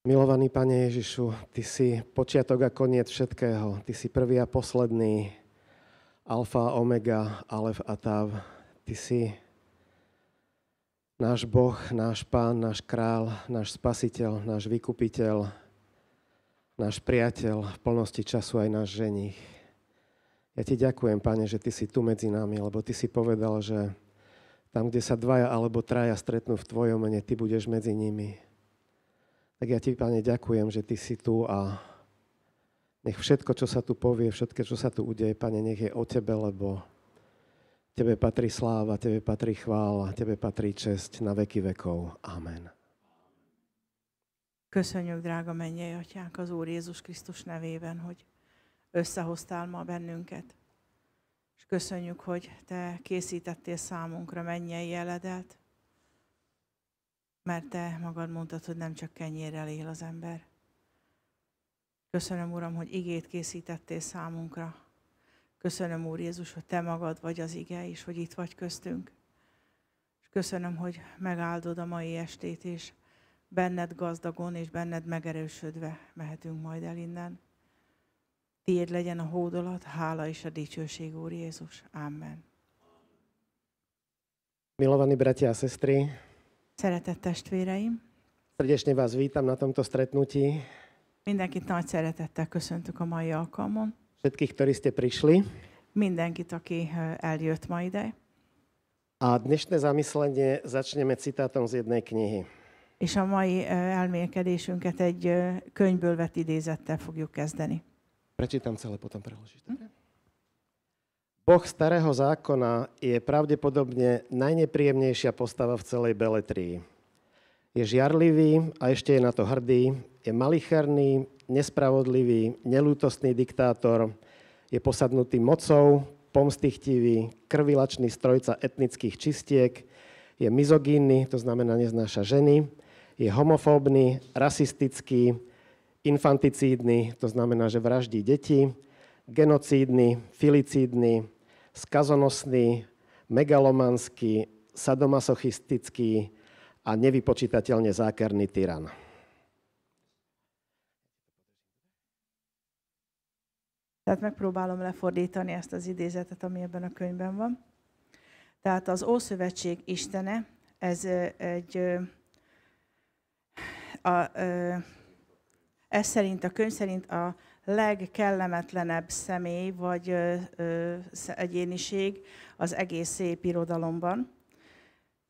Milovaný Pane Ježišu, Ty si počiatok a koniec všetkého. Ty si prvý a posledný, alfa, omega, alef a tav. Ty si náš Boh, náš Pán, náš Král, náš Spasiteľ, náš Vykupiteľ, náš priateľ, v plnosti času aj náš ženích. Ja Ti ďakujem, Pane, že Ty si tu medzi nami, lebo Ty si povedal, že tam, kde sa dvaja alebo traja stretnú v Tvojom mene, Ty budeš medzi nimi. Tak ja Ti, Pane, ďakujem, že Ty si tu a nech všetko, čo sa tu povie, všetko, čo sa tu udeje, Pane, nech je o Tebe, lebo Tebe patrí sláva, Tebe patrí chvála, Tebe patrí česť na veky vekov. Amen. Köszönjük, drága mennyei Atyánk, az Úr Jézus Krisztus nevében, hogy összehoztál ma bennünket. És köszönjük, hogy Te készítettél számunkra mennyei jeledelt, mert Te magad mondtad, hogy nem csak kenyérrel él az ember. Köszönöm, Uram, hogy igét készítettél számunkra. Köszönöm, Úr Jézus, hogy Te magad vagy az ige, és hogy itt vagy köztünk. És köszönöm, hogy megáldod a mai estét, és benned gazdagon és benned megerősödve mehetünk majd el innen. Tiéd legyen a hódolat, hála és a dicsőség, Úr Jézus. Amen. Milovaní bratia a sestry, Szeretett testvéreim, srdečne vás vítam na tomto stretnutí. mindenkit nagy szeretettel köszöntök a mai alkalmon. Všetkých, ktorí ste prišli. Mindenkit, aki eljött ma ide. A dnešné zamyslenie začneme citátom z jednej knihy. És a mai elmélkedésünket egy könyvből vett idézettel fogjuk kezdeni. Prečítam celé, potom preložíš. Boh starého zákona je pravdepodobne najnepríjemnejšia postava v celej beletrii. Je žiarlivý a ešte je na to hrdý, je malicherný, nespravodlivý, neľútostný diktátor, je posadnutý mocou, pomstychtivý, krvilačný strojca etnických čistiek, je mizogínny, to znamená neznáša ženy, je homofóbny, rasistický, infanticídny, to znamená, že vraždí deti, genocídny, filicídny, skazonosný, megalomanský, sadomasochistický a nevypočítateľne zákerný tyran. Tehát megpróbálom lefordítani ezt az idézetet, ami ebben a könyvben van. Tehát az Ószövetség Istene, ez ez szerint, a könyv szerint a legkellemetlenebb személy vagy egyéniség az egész szép irodalomban.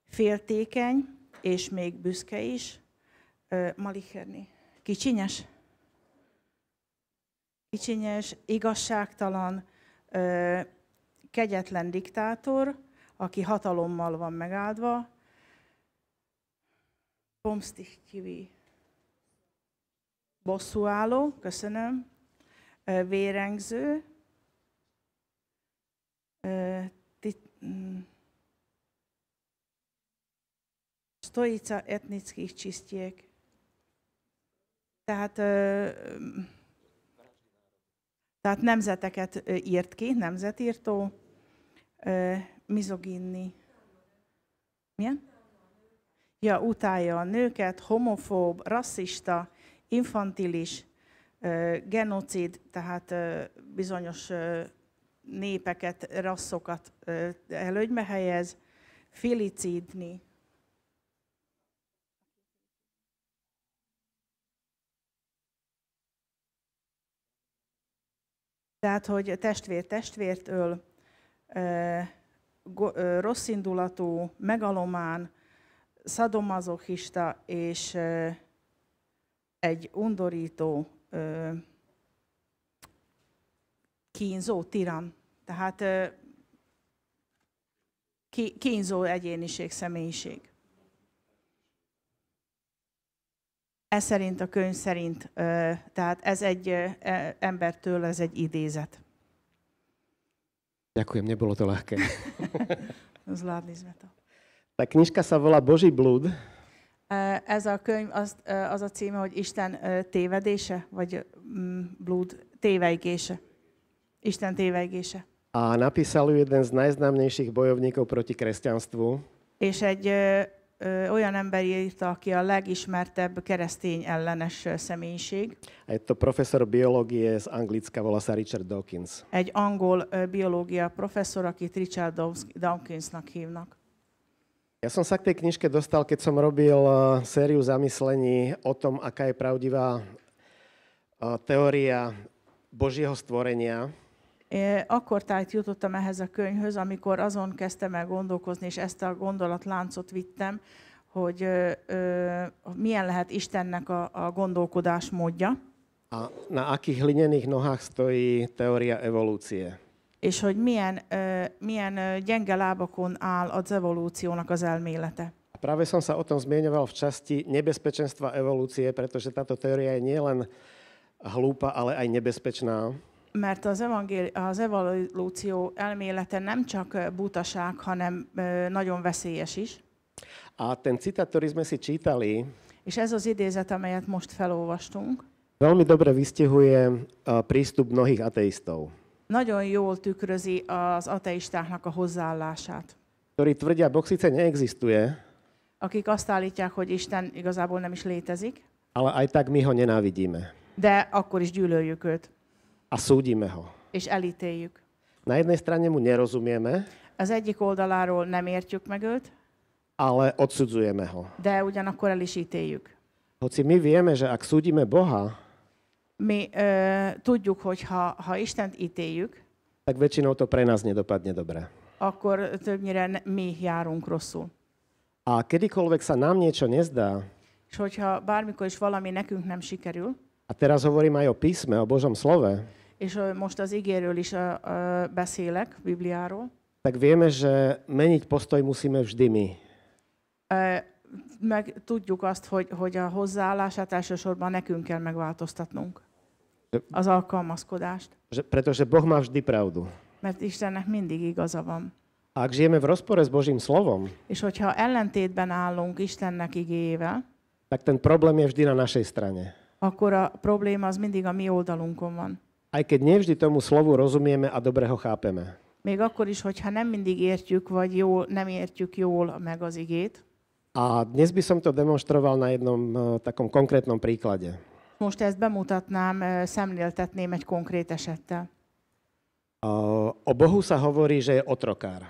Féltékeny és még büszke is. Malicherni. Kicsinyes? Kicsinyes, igazságtalan, kegyetlen diktátor, aki hatalommal van megáldva. Pomsztichtivi. Bosszúálló, köszönöm. Vérengző. Stoica etnických čistiek. Tehát nemzeteket írt ki, nemzetírtó. Mizoginni. Milyen? Ja, utálja a nőket, homofób, rasszista, infantilis, genocid, tehát bizonyos népeket, rasszokat előnybe helyez, filicídni. Tehát, hogy testvér testvért öl, rosszindulatú, megalomán, szadomazochista és egy undorító, kínzó tiran. Tehát kínzó egyéniség, személyiség. Ez szerint a könyv szerint, tehát ez egy embertől, ez egy idézet. Ďakujem, nebolo to ľahké. Zvládli sme to. Tá knižka sa volá Boží blúd. Ez a könyv, az a címe, hogy Isten tévedése, vagy blúd tévejgése. Isten tévejgése. A napísal ju jeden z najznámejších bojovníkov proti kresťanstvu. És egy olyan ember írta, aki a legismertebb keresztény ellenes személyiség. A je to profesor biológie z Anglicka, volá sa Richard Dawkins. Egy angol biológia professzor, akit Richard Dawkinsnak hívnak. Ja som sa k tej knižke dostal, keď som robil sériu zamyslení o tom, aká je pravdivá teória Božieho stvorenia. Akkor tájt jutottam ehhez a könyvhöz, amikor azon kezdtem el gondolkozni, és ezt a gondolatláncot vittem, hogy milyen lehet Istennek a gondolkodás módja. A na akých hlinených nohách stojí teória evolúcie. És hogy milyen gyenge lábakon áll az evolúciónak az elmélete. Práve som sa o tom zmieňoval v časti nebezpečenstva evolúcie, pretože táto teória je nielen hlúpa, ale aj nebezpečná. Mert az evolúció elmélete nem csak butaság, hanem nagyon veszélyes is. A ten citát, ktorý sme si čítali, És ez az idézet, amelyet most felolvastunk, veľmi dobre vystihuje prístup mnohých ateistov, nagyon jól tükrözi az ateistáknak a hozzáállását. ktorí tvrdia, Boh síce neexistuje, Akik azt állítják, hogy Isten igazából nem is létezik, ale aj tak my ho nenávidíme de akkor is gyűlöljük őt, a súdime ho. és elítéljük. Na jednej strane mu nerozumieme, Az egyik oldaláról nem értjük meg őt, ale odsudzujeme ho. de ugyanakkor el is ítéljük. Hoci my vieme, že ak súdime Boha, Mi tudjuk, hogy ha Istent ítéljük, tak väčšinou to pre nás nedopadne dobre. akkor többnyire mi járunk rosszul. A kedykoľvek sa nám niečo nezdá, És hogyha bármikor is valami nekünk nem sikerül, a teraz hovorím aj o písme, o Božom slove, és most az igéről is beszélek, Bibliáról, tak vieme, že meniť postoj musíme vždy my. meg tudjuk azt, hogy a hozzáállását elsősorban nekünk kell megváltoztatnunk. Az alkalmazkodást. Pretože Boh má vždy pravdu. Mert Istennek mindig igaza van. A ak žijeme v rozpore s Božím slovom, És hogyha ellentétben állunk Istennek igéjével, tak ten problém je vždy na našej strane. akkor a probléma az mindig a mi oldalunkon van. Aj keď nevždy tomu slovu rozumieme a dobre ho chápeme. Még akkor is, hogyha nem mindig értjük, vagy nem értjük jól meg az igét. A dnes by som to demonstroval na jednom takom konkrétnom príklade. Most ezt bemutatnám, szemléltetném egy konkrét esettel. O Bohu sa hovorí, že je otrokár.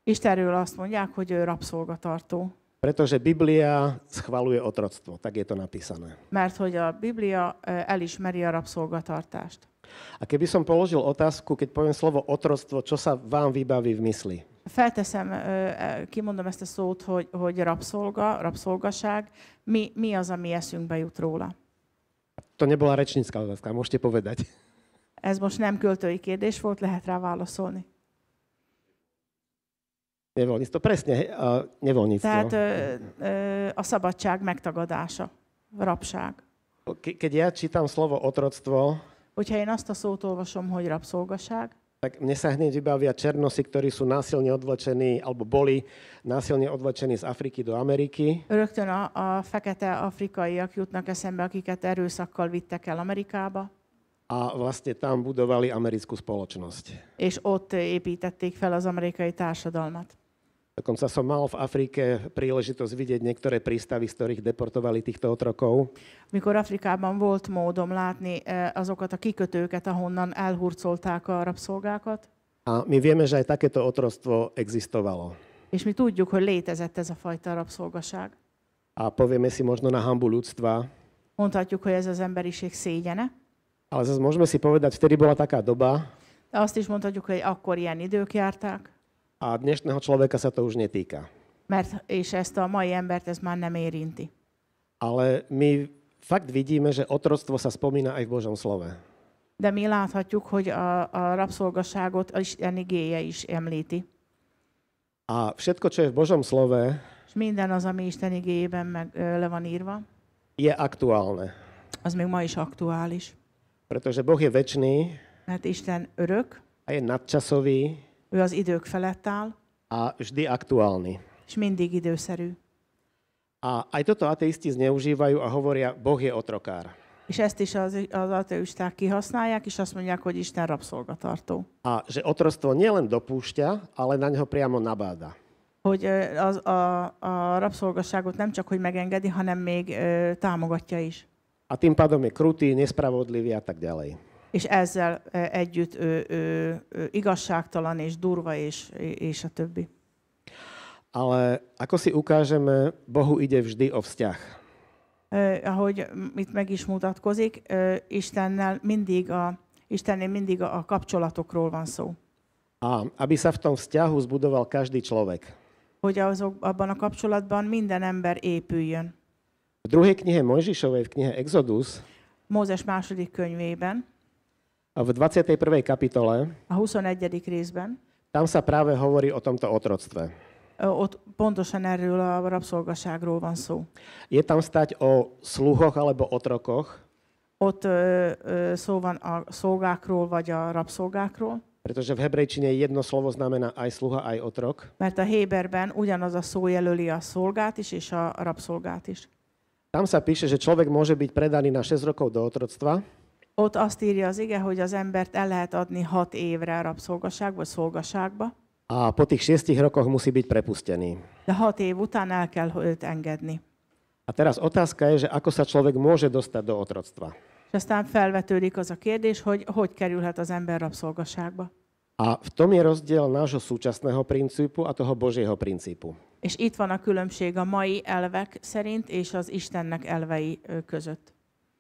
Istenről azt mondják, hogy ő rabszolgatartó. Pretože Biblia schvaľuje otroctvo, tak je to napísané. Mert hogy a Biblia elismeri a rabszolgatartást. A keby som položil otázku, keď poviem slovo otroctvo, čo sa vám vybaví v mysli? Felteszem, kimondom ezt a szót, hogy rabszolgaság. Mi az, ami eszünkbe jut róla? To nebola rečnícka otázka, môžete povedať. Ez most nem költői kérdés volt, lehet rá válaszolni. Nevoľníctvo, presne, nevoľníctvo. Tehát a szabadság megtagadása, rabság. Keď ja čítam slovo otroctvo, Hogyha én azt a szót olvasom, hogy rabszolgaság, tak mne sa hneď vybavia černosi, ktorí sú násilne odvlečení, alebo boli násilne odvlečení z Afriky do Ameriky. rögtön a fekete afrikaiak jutnak eszembe, akiket erőszakkal vittek el Amerikába, A vlastne tam budovali americkú spoločnosť. és ott építették fel az amerikai társadalmat. Dokonca som mal v Afrike príležitosť vidieť niektoré prístavy, z ktorých deportovali týchto otrokov. Mikor Afrikában volt módom látni azokat a kikötőket, ahonnan elhurcolták a rabszolgákat, A my vieme, že aj takéto otroctvo existovalo. és mi tudjuk, hogy létezett ez a fajta rabszolgaság. A povieme si možno na hanbu ľudstva, Mondhatjuk, hogy ez az emberiség szégyene, ale zase môžeme si povedať, vtedy bola taká doba de azt is mondhatjuk, hogy akkor ilyen idők járták, a dnešného človeka sa to už netýka. és ezt a mai embert ez már nem érinti. Ale my fakt vidíme, že otroctvo sa spomína aj v Božom slove. De mi láthatjuk, hogy a rabszolgaságot Isten igéje is említi. A všetko, čo je v Božom slove, És minden az, ami Isten igéjében le van írva, je aktuálne. az még ma is aktuális. Pretože Boh je večný Mert Isten örök, a je nadčasový ő az idők felett áll, a vždy aktuálny. és mindig időszerű. A aj toto ateisti zneužívajú a hovoria, Boh je otrokár. És ezt is az ateisták kihasználják, és azt mondják, hogy Isten rabszolgatartó. A že otroctvo nielen dopúšťa, ale na ňo priamo nabáda. hogy a rabszolgasságot nem csak hogy megengedi, hanem még támogatja is. A tým pádom je krutý, nespravodlivý a tak ďalej. És ezzel együtt igazságtalan és durva és a többi. Ale ako si ukážeme, Bohu ide vždy o vzťah. Ahogy itt meg is mutatkozik, Istennél mindig a kapcsolatokról van szó. A aby sa v tom vzťahu zbudoval každý človek. Hogy abban a kapcsolatban minden ember épüljön. V druhej knihe Mojžišovej, v knihe Exodus, Mózes második könyvében, v 21. kapitole, a 21. részben, tam sa práve hovorí o tomto otroctve. ott pontosan erről a rabszolgaságról van szó. Je tam stať o sluhoch alebo otrokoch, Ott szó van a szolgákról vagy a rabszolgákról, pretože v hebrejčine jedno slovo znamená aj sluha, aj otrok. mert a héberben ugyanaz a szó jelöli a szolgát is és a rabszolgát is. Tam sa píše, že človek môže byť predaný na 6 rokov do otroctva, Ott azt írja az ige, hogy az embert el lehet adni 6 évre rabszolgaságba, vagy szolgaságba, a po tých 6 rokoch musí byť prepustený. de 6 év után el kell őt engedni. A teraz otázka je, že ako sa človek môže dostať do otroctva. És aztán felvetődik az a kérdés, hogy kerülhet az ember rabszolgaságba. A v tom je rozdiel nášho súčasného princípu a toho Božieho princípu. És itt van a különbség a mai elvek szerint és az Istennek elvei között.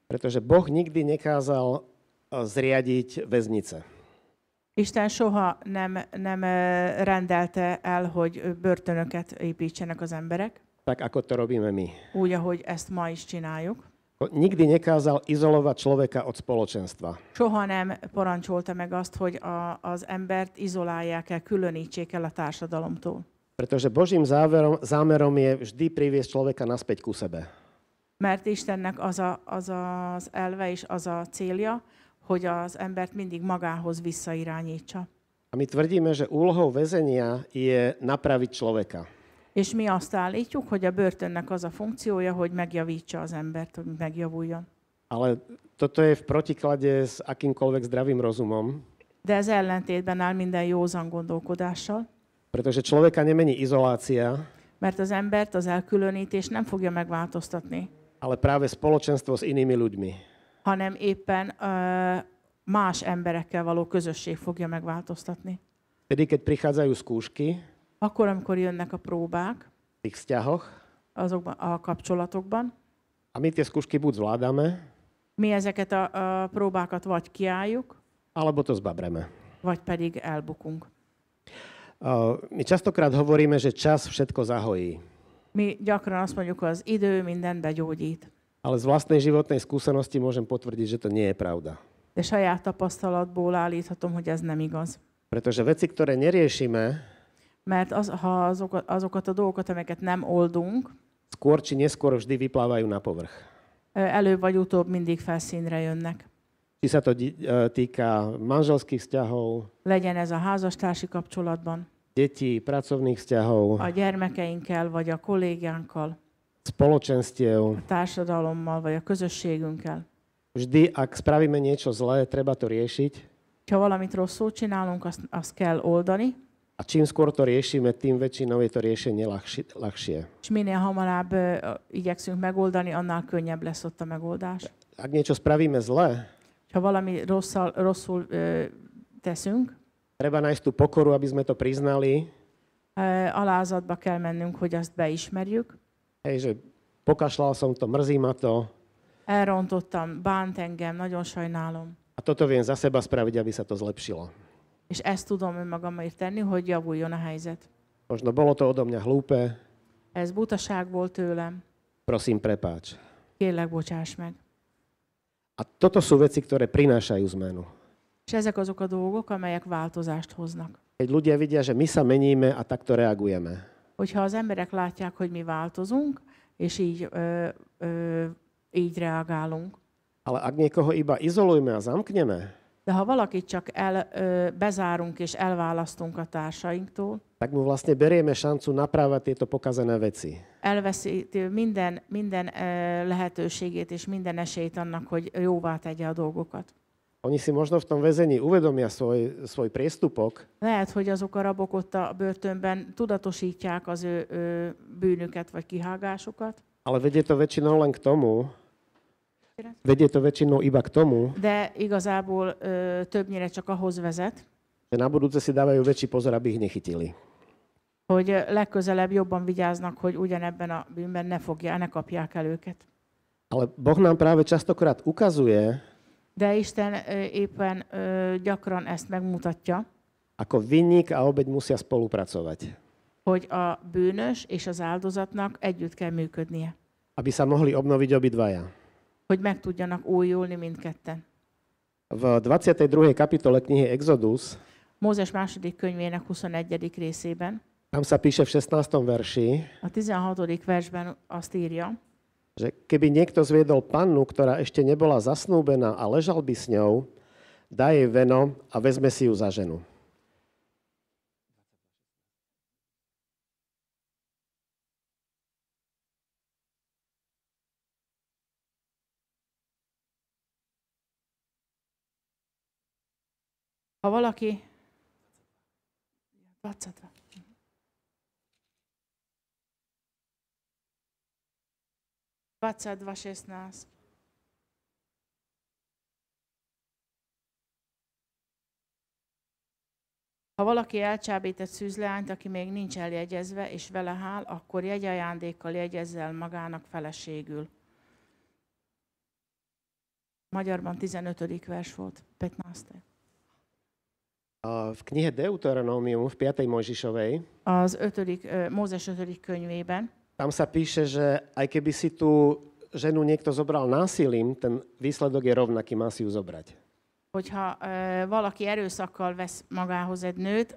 Pretože Boh nikdy nekázal zriadiť väznice. Isten soha nem rendelte el, hogy börtönöket építsenek az emberek, Tak ako to robíme my. úgy, ahogy ezt ma is csináljuk. Nikdy nekázal izolovať človeka od spoločenstva. Soha nem parancsolta meg azt, hogy az embert izolálják el, különítsék el a társadalomtól. Pretože Božím zámerom je vždy priviesť človeka naspäť ku sebe. Mert Istennek az elve és az a célja, hogy az embert mindig magához visszairányítsa. A my tvrdíme, že úlohou väzenia je napraviť človeka. És mi azt állítjuk, hogy a börtönnek az a funkciója, hogy megjavítsa az embert, hogy megjavuljon. Ale toto je v protiklade s akýmkoľvek zdravým rozumom, De ez ellentétben áll minden józan gondolkodással, pretože človeka nemení izolácia, mert az embert az elkülönítés nem fogja megváltoztatni, ale práve spoločenstvo s inými ľuďmi. hanem éppen más emberekkel való közösség fogja megváltoztatni. Tedy, keď prichádzajú skúšky Akkor, amikor jönnek a próbák v tých vzťahoch azokban a kapcsolatokban, a my tie skúšky buď zvládame, mi ezeket a próbákat vagy kiálljuk, alebo to zbabreme. vagy pedig elbukunk. My častokrát hovoríme, že čas všetko zahojí. Mi gyakran azt mondjuk, hogy az idő mindent begyógyít. Ale z vlastnej životnej skúsenosti môžem potvrdiť, že to nie je pravda. De saját tapasztalatból állíthatom, hogy ez nem igaz. Pretože veci, ktoré neriešime, Mert ha azokat a dolgokat, amelyeket nem oldunk, skôr či neskôr vždy vyplávajú na povrch. előbb vagy utóbb mindig felszínre jönnek. Či sa to týka manželských vzťahov, Legyen ez a házastársi kapcsolatban, detí, pracovných vzťahov, a gyermekeinkkel, vagy a kollégánkkal, spoločenstiev. a társadalommal, vagy a közösségünkkel. Vždy, ak spravíme niečo zlé, treba to riešiť. Ha valamit rosszul csinálunk, azt kell oldani, A čím skôr to riešime, tým väčšinou je to riešenie ľahšie. és minél hamarabb igyekszünk megoldani, annál könnyebb lesz ott a megoldás. Ak niečo spravíme zlé, Ha valami rosszul teszünk, treba nájsť tú pokoru, aby sme to priznali. alázatba kell mennünk, hogy azt beismerjük. Hej, že pokašľal som to, mrzí ma to. Elrontottam, bánt engem, nagyon sajnálom. A toto viem za seba spraviť, aby sa to zlepšilo. És ezt tudom önmagamért tenni, hogy javuljon a helyzet. Možno bolo to odo mňa hlúpe, Ez butaság volt tőlem, prosím, prepáč. kérlek, bocsáss meg. A toto sú veci, ktoré prinášajú zmenu. És ezek azok a dolgok, amelyek változást hoznak. Keď ľudia vidia, že my sa meníme a takto reagujeme, Hogyha az emberek látják, hogy mi változunk, és így reagálunk. ale ak niekoho iba izolujeme a zamkneme, De ha valakit csak bezárunk és elválasztunk a társainktól, tak mu vlastne berieme šancu naprávať tieto pokazené veci. elveszíti minden lehetőségét és minden esélyt annak, hogy jóvá tegye a dolgokat. Oni si možno v tom väzení uvedomia svoj priestupok, Lehet, hogy azok a rabok ott a börtönben tudatosítják az ő bűnüket vagy kihágásukat, ale vedie to väčšinou len k tomu, vedie to väčšinou iba k tomu, de igazából többnyire csak ahhoz vezet, že na budúce si dávajú väčší pozor, aby ich nechytili. hogy legközelebb jobban vigyáznak, hogy ugyanebben a bűnben ne kapják el őket. Ale Boh nám práve častokrát ukazuje, De Isten éppen gyakran ezt megmutatja, ako vinník a obeť musia spolupracovať, hogy a bűnös és az áldozatnak együtt kell működnie, aby sa mohli obnoviť obidvaja. hogy meg tudjanak újulni mindketten. V 22. kapitole knihy Exodus, Mózes második könyvének 21. részében, tam sa píše v 16. verši, a 16. versben azt írja, že keby niekto zviedol pannu, ktorá ešte nebola zasnúbená a ležal by s ňou, dá jej veno a vezme si ju za ženu. ha valaki 22. 22:16. Ha valaki elcsábít egy szűzleányt, aki még nincs eljegyezve, és vele hál, akkor jegyajándékkal jegyezze el magának feleségül. Magyarban 15. vers volt, 15. V knihe Deuteronomium v 5. Mojžišovej, Az 5. Mózes 5. könyvében, tam sa píše, že aj keby si tú ženu niekto zobral násilím, ten výsledok je rovnaký, má si ju zobrať. hogyha valaki erőszakkal vesz magához egy nőt,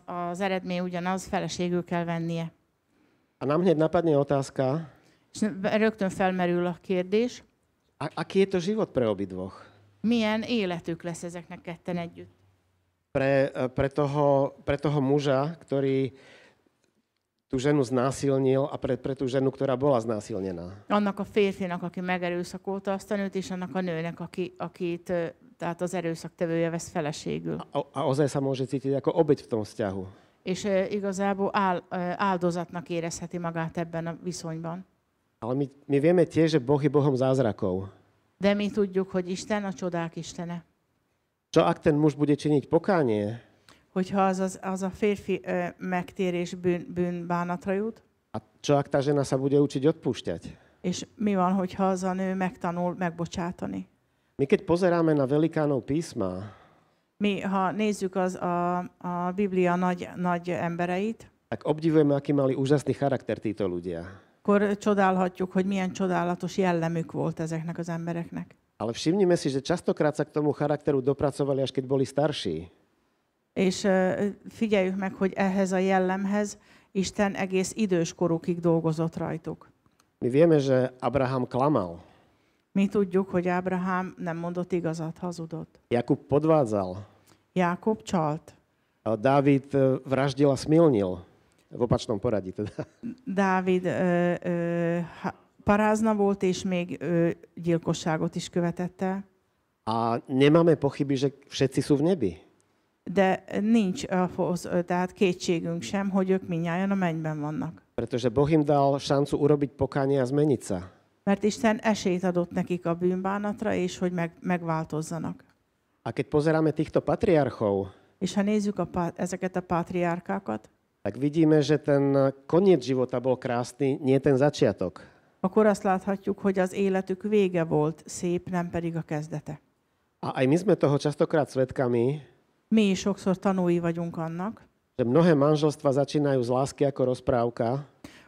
az eredmény ugyanaz, feleségül kell vennie. A nám hneď napadne otázka, És rögtön felmerül a kérdés, aký je to život pre obidvoch? milyen életük lesz ezeknek ketten együtt. Pre toho muža, ktorý tú ženu znásilnil a pre tú ženu, ktorá bola znásilnená. Annak a férfinak, aki megerőszakolta azt a nőt, és annak a nőnek, akit tehát az erőszaktevője vesz feleségül. A ozaj sa môže cítiť ako obeť v tom vzťahu. És igazából áldozatnak érezheti magát ebben a viszonyban. Ale my vieme tiež, že Boh je Bohom zázrakov. De mi tudjuk, hogy Isten a csodák Istene. Čo ak ten muž bude činiť pokánie Hogyha az a férfi megtérés bűnbánatra jut, a čo ak tá žena sa bude učiť odpúšťať? és mi van, hogyha az a nő megtanul megbocsátani? My keď pozeráme na velikánov písma, Mi, ha nézzük a Biblia nagy embereit, tak obdivujeme, aký mali úžasný charakter títo ľudia. akkor csodálhatjuk, hogy milyen csodálatos jellemük volt ezeknek az embereknek. Ale všimnime si, že častokrát sa k tomu charakteru dopracovali, až keď boli starší. És figyeljük meg, hogy ehhez a jellemhez Isten egész idős korukig dolgozott rajtuk. My vieme, že Abraham klamal, Mi tudjuk, hogy Ábrahám nem mondott igazat, hazudott. Jakub podvádzal, Jákob csalt. Dávid vraždil a smilnil. V opačnom poradí teda. Dávid parázna volt, és még gyilkosságot is követett el. A nemáme pochyby, že všetci sú v nebi. De nincs tehát kétségünk sem, hogy ők mindnyájan a mennyben vannak. Pretože Boh im dal šancu urobiť pokánie a zmeniť sa. Mert Isten esélyt adott nekik a bűnbánatra, és hogy megváltozzanak. A keď pozeráme týchto patriarchov, És ha nézzük ezeket a pátriárkákat, tak vidíme, že ten koniec života bol krásny, nie ten začiatok. akkor azt láthatjuk, hogy az életük vége volt szép, nem pedig a kezdete. A aj my sme toho častokrát svedkami, Mi is sokszor tanúi vagyunk annak, že mnohé manželstva začínajú z lásky ako rozprávka,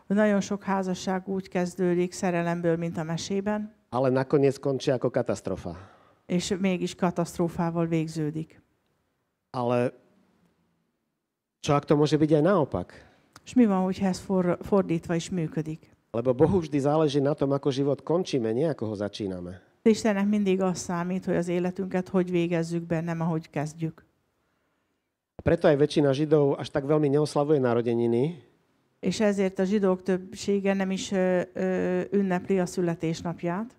hogy nagyon sok házasság úgy kezdődik szerelemből, mint a mesében, ale nakoniec končia ako katastrofa. és mégis katasztrófával végződik. Ale čo ak to môže byť aj naopak? És mi van, hogyha ez fordítva is működik? Lebo Bohu vždy záleží na tom, ako život končíme, nie ako ho začíname. Istennek mindig az számít, hogy az életünket hogy végezzük be, nem ahogy kezdjük. A preto aj väčšina Židov až tak veľmi neoslavuje narodeniny, És ezért a zsidók többsége nem is ünnepli a születésnapját,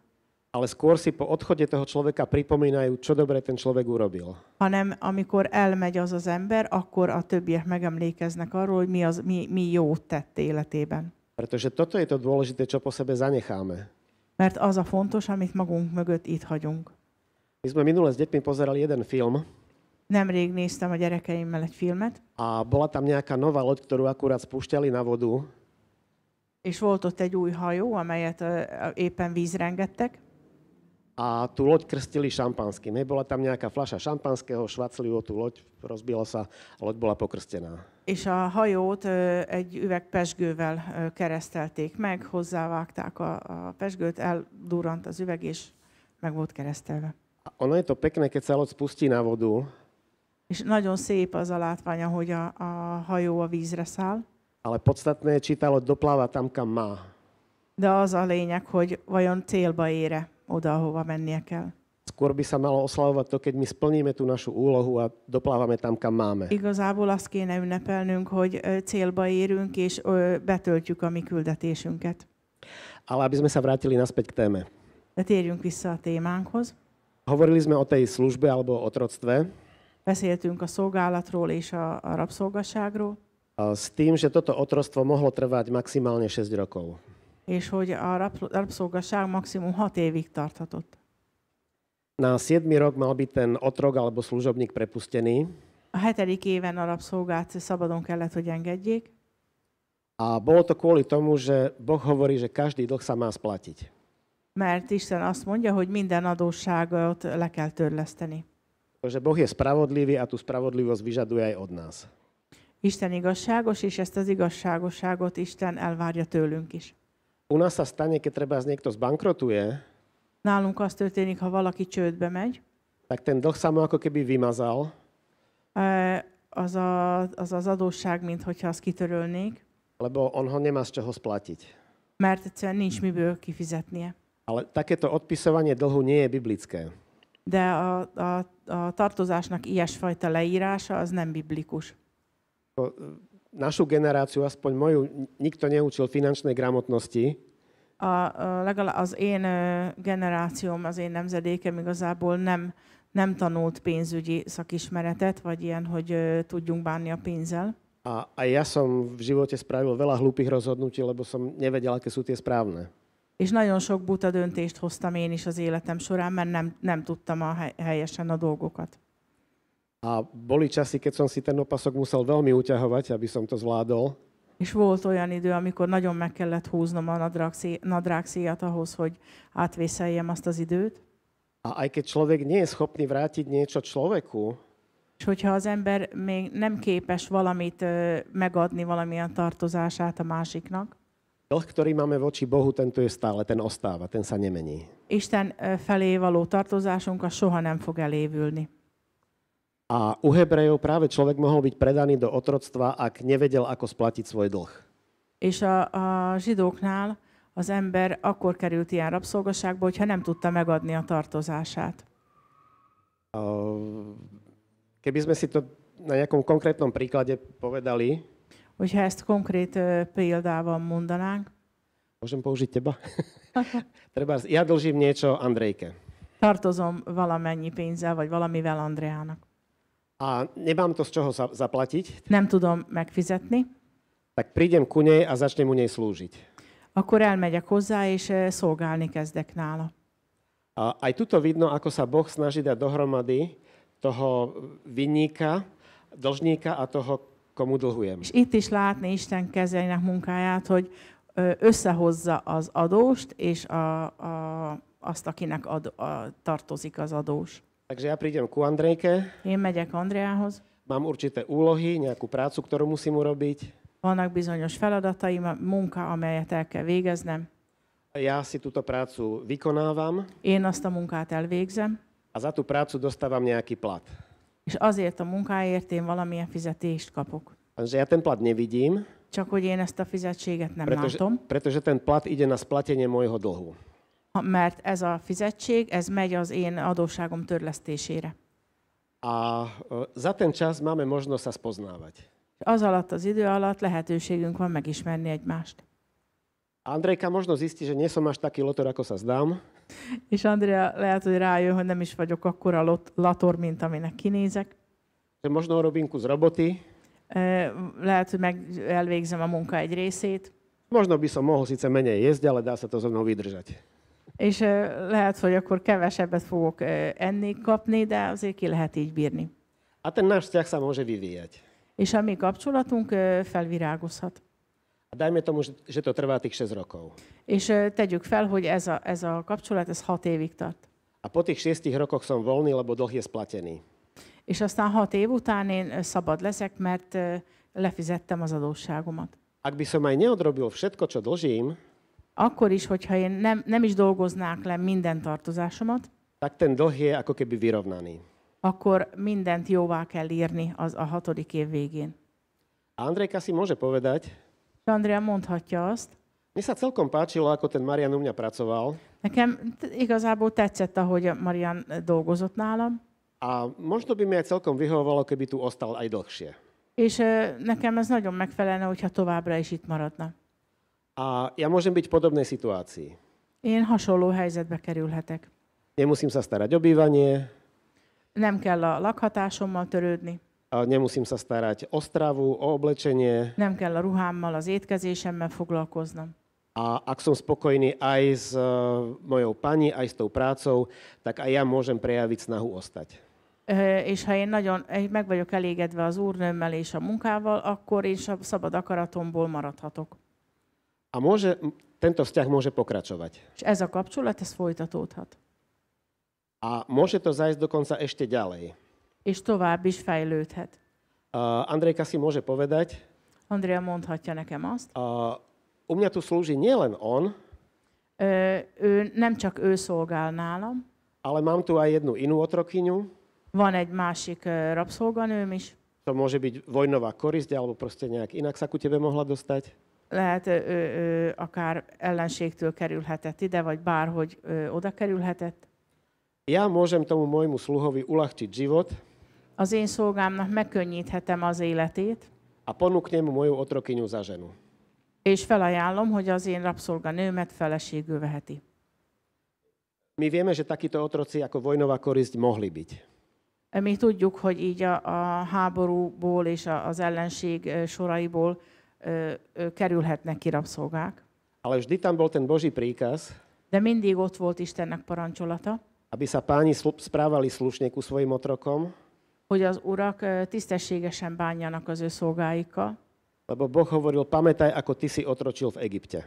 ale skôr si po odchode toho človeka pripomínajú, čo dobre ten človek urobil. hanem amikor elmegy az az ember, akkor a többiek megemlékeznek arról, hogy mi jót tett életében. Pretože toto je to dôležité, čo po sebe zanecháme. Mert az a fontos, amit magunk mögött itt hagyunk. My sme minule s deťmi pozerali jeden film Nemrég néztem a gyerekeimmel egy filmet, a bola tam nejaká nová loď, ktorú akurát spúšťali na vodu és volt ott egy új hajó, amelyet éppen vízre engedtek, a tú loď krstili šampanským. Bola tam nejaká fľaša šampanského, švacli o tú loď, rozbila sa a loď bola pokrstená. és a hajót egy üveg pezsgővel keresztelték meg, hozzávágták a pezsgőt, eldurrant az üveg, és meg volt keresztelve. A ono je to pekné, keď sa loď spustí na vodu, És nagyon szép az a látvány, ahogy a hajó a vízre száll, ale podstatné je, či tá loď dopláva tam, kam má. de az a lényeg, hogy vajon célba ére oda, ahova mennie kell. Skôr by sa malo oslavovať to, keď my splníme tú našu úlohu a doplávame tam, kam máme. Igazából azt kéne ünnepelnünk, hogy célba érünk, és betöltjük a mi küldetésünket. Ale aby sme sa vrátili naspäť k téme. De térjünk vissza a témánkhoz. Hovorili sme o tej službe alebo o otroctve Beszéltünk a szolgálatról és a rabszolgaságról, s tým, že toto otroctvo mohlo trvať maximálne 6 rokov. és hogy a rabszolgaság maximum 6 évig tarthatott. Na 7. rok mal byť ten otrok alebo služobník prepustený A 7. éven a rabszolgát szabadon kellett, hogy engedjék, a bolo to kvôli tomu, že Boh hovorí, že každý dlh sa má splatiť. mert Isten azt mondja, hogy minden adósságot le kell törleszteni. Že Boh je spravodlivý a tú spravodlivosť vyžaduje aj od nás. Isten igazságos, és ezt az igazságosságot Isten elvárja tőlünk is. U nás sa stane, keď treba niekto zbankrotuje, Nálunk az történik, ha valaki csődbe megy, tak ten dlh sa mu ako keby vymazal az adósság, minthogyha azt kitörölnék, lebo on ho nemá z čoho splatiť. mert egyszerűen nincs miből kifizetnie. Ale takéto odpisovanie dlhu nie je biblické. De a tartozásnak ilyesfajta leírása az nem biblikus. Našu generáciu, aspoň moju, nikto neučil finančnej gramotnosti, Legalább az én generációm, az én nemzedékem igazából nem tanult pénzügyi szakismeretet, vagy ilyen, hogy tudjunk bánni a pénzzel. a aj ja som v živote spravil veľa hlúpych rozhodnutí, lebo som nevedel, aké sú tie správne. És nagyon sok buta döntést hoztam én is az életem során, mert nem tudtam helyesen a dolgokat. A boli časy, keď som si ten opasok musel veľmi uťahovať, aby som to zvládol. És volt olyan idő, amikor nagyon meg kellett húznom a nadrágszíjat ahhoz, hogy átvészeljem azt az időt. A aj keď človek nie je schopný vrátiť niečo človeku, És hogyha az ember még nem képes valamit megadni, valamilyen tartozását a másiknak, dlh, ktorý máme voči Bohu, tento je stále, ten ostáva, ten sa nemení. Isten felé való tartozásunk az soha nem fog elévülni. A u Hebrejov práve človek mohol byť predaný do otroctva, ak nevedel, ako splatiť svoj dlh. És a zsidóknál az ember akkor került ilyen rabszolgaságba, hogyha nem tudta megadni a tartozását. Keby sme si to na nejakom konkrétnom príklade povedali, Hogyha ezt konkrét példával mondanánk, môžem použiť teba? Treba, ja dlžím niečo Andrejke. tartozom valamennyi pénzzel, vagy valamivel Andreának. A nemám to z čoho zaplatiť, Nem tudom megfizetni, tak prídem ku nej a začnem u nej slúžiť. akkor elmegyek hozzá, és szolgálni kezdek nála. A aj tuto vidno, ako sa Boh snaží dať dohromady toho vinníka, dlžníka a toho, komu dlhujem. És itt is látni Isten kezeinek munkáját, hogy összehozza az adóst, és azt, akinek tartozik az adós. Takže ja prídem ku Andrejke, Én megyek Andreához, mám určité úlohy, nejakú prácu, ktorú musím urobiť. vannak bizonyos feladataim, munka, amelyet el kell végeznem. Ja si túto prácu vykonávam Én azt a munkát elvégzem, a za tú prácu dostávam nejaký plat. és azért a munkáért én valamilyen fizetést kapok. Takže ja ten plat nevidím, Csak hogy én ezt a fizetséget nem látom, pretože ten plat ide na splatenie môjho dlhu. mert ez a fizetség, ez megy az én adósságom törlesztésére. A za ten čas máme možnosť sa spoznávať. Az alatt, az idő alatt lehetőségünk van megismerni egymást. Andrejka možno zistí, že nie som až taký lotor, ako sa zdám. És Andrea lehet, hogy rájön, hogy nem is vagyok akkora lator, mint aminek kinézek. Že možno urobím kus roboty, Lehet, hogy elvégzem a munka egy részét, možno by som mohol síce menej jesť, ale dá sa to so mnou vydržať. és lehet, hogy akkor kevesebbet fogok enni, kapni, de azért ki lehet így bírni. A ten náš vzťah sa môže vyvíjať. És a mi kapcsolatunk felvirágozhat. A dajme tomu, že to trvá tých 6 rokov. És tegyük fel, hogy ez a kapcsolat, ez 6 évig tart. A po tých 6 rokoch som voľný, lebo dlh je splatený. És aztán 6 év után én szabad leszek, mert lefizettem az adósságomat. Ak by som aj neodrobil všetko, čo dlžím, Akkor is, hogyha én nem is dolgoznák le minden tartozásomat, tak ten dlh je ako keby vyrovnaný. akkor mindent jóvá kell írni a 6. év végén. A Andrejka si môže povedať, És Andrea mondhatja azt, mne sa celkom páčilo, ako ten Marian u mňa pracoval nekem igazából tetszett, ahogy Marian dolgozott nálam, a možno by mi aj celkom vyhovovalo, keby tu ostal aj dlhšie. és nekem ez nagyon megfelelne, hogyha továbbra is itt maradna. A ja môžem byť v podobnej situácii. Én hasonló helyzetbe kerülhetek. Nemusím sa starať o bývanie, Nem kell a lakhatásommal törődni, a nemusím sa starať o stravu, o oblečenie. nem kell a ruhámmal, az étkezésemmel foglalkoznom. A ak som spokojný aj s mojou pani, aj s tou prácou, tak aj ja môžem prejaviť snahu ostať. És ha én meg vagyok elégedve az úrnőmmel és a munkával, akkor én szabad akaratomból maradhatok. A tento vzťah môže pokračovať. És ez a kapcsolat, ez folytatódhat. A môže to zajsť dokonca ešte ďalej. És tovább is fejlődhet. Andrejka si môže povedať, Andrea mondhatja nekem azt, u mňa tu slúži nielen on, nem csak ő szolgál nálam, ale mám tu aj jednu inú otrokyňu. van egy másik rabszolganőm is, To môže byť vojnová korisť, alebo proste nejak inak sa ku tebe mohla dostať. lehet akár ellenségtől kerülhetett ide, vagy bárhogy oda kerülhetett. Ja môžem tomu môjmu sluhovi uľahčiť život Az én szolgámnak megkönnyíthetem az életét, a ponúknem mu moju otrokyňu za ženu. és felajánlom, hogy az én rabszolganőmet feleségül veheti. My vieme, že takíto otroci ako vojnová korisť mohli byť. Mi tudjuk, hogy így a háborúból és az ellenség soraiból kerülhetnek ki rabszolgák. Ale vždy tam bol ten Boží príkaz, De mindig ott volt Istennek parancsolata, aby sa páni správali slušne ku svojim otrokom, hogy az urak tisztességesen bánjanak az ő szolgáikkal, lebo Boh hovoril, pamätaj, ako ty si otročil v Egypte.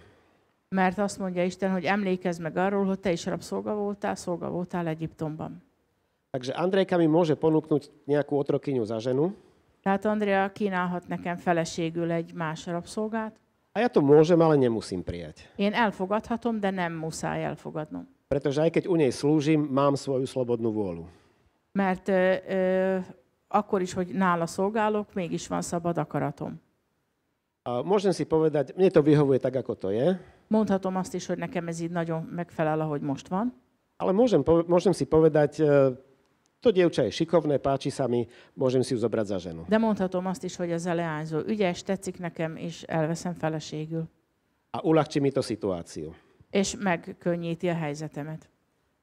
mert azt mondja Isten, hogy emlékezz meg arról, hogy te is rabszolga voltál Egyiptomban. Takže Andrejka mi môže ponúknuť nejakú otrokyňu za ženu Tehát Andrea kínálhat nekem feleségül egy más rabszolgát. a ja to môžem, ale nemusím prijať. Én elfogadhatom, de nem muszáj elfogadnom. Pretože aj keď u nej slúžim, mám svoju slobodnú vôľu. Mert akkor is, hogy nála szolgálok, mégis van szabad akaratom. A môžem si povedať, mne to vyhovuje tak, ako to je, Mondhatom azt is, hogy nekem ez így nagyon megfelel, ahogy most van. ale môžem si povedať, to dievča je šikovné, páči sa mi, môžem si ju zobrať za ženu. De mondhatom azt is, hogy az a leányzó ügyes, tetszik nekem, és elveszem feleségül. A uľahčí mi to situáciu. És megkönnyíti a helyzetemet.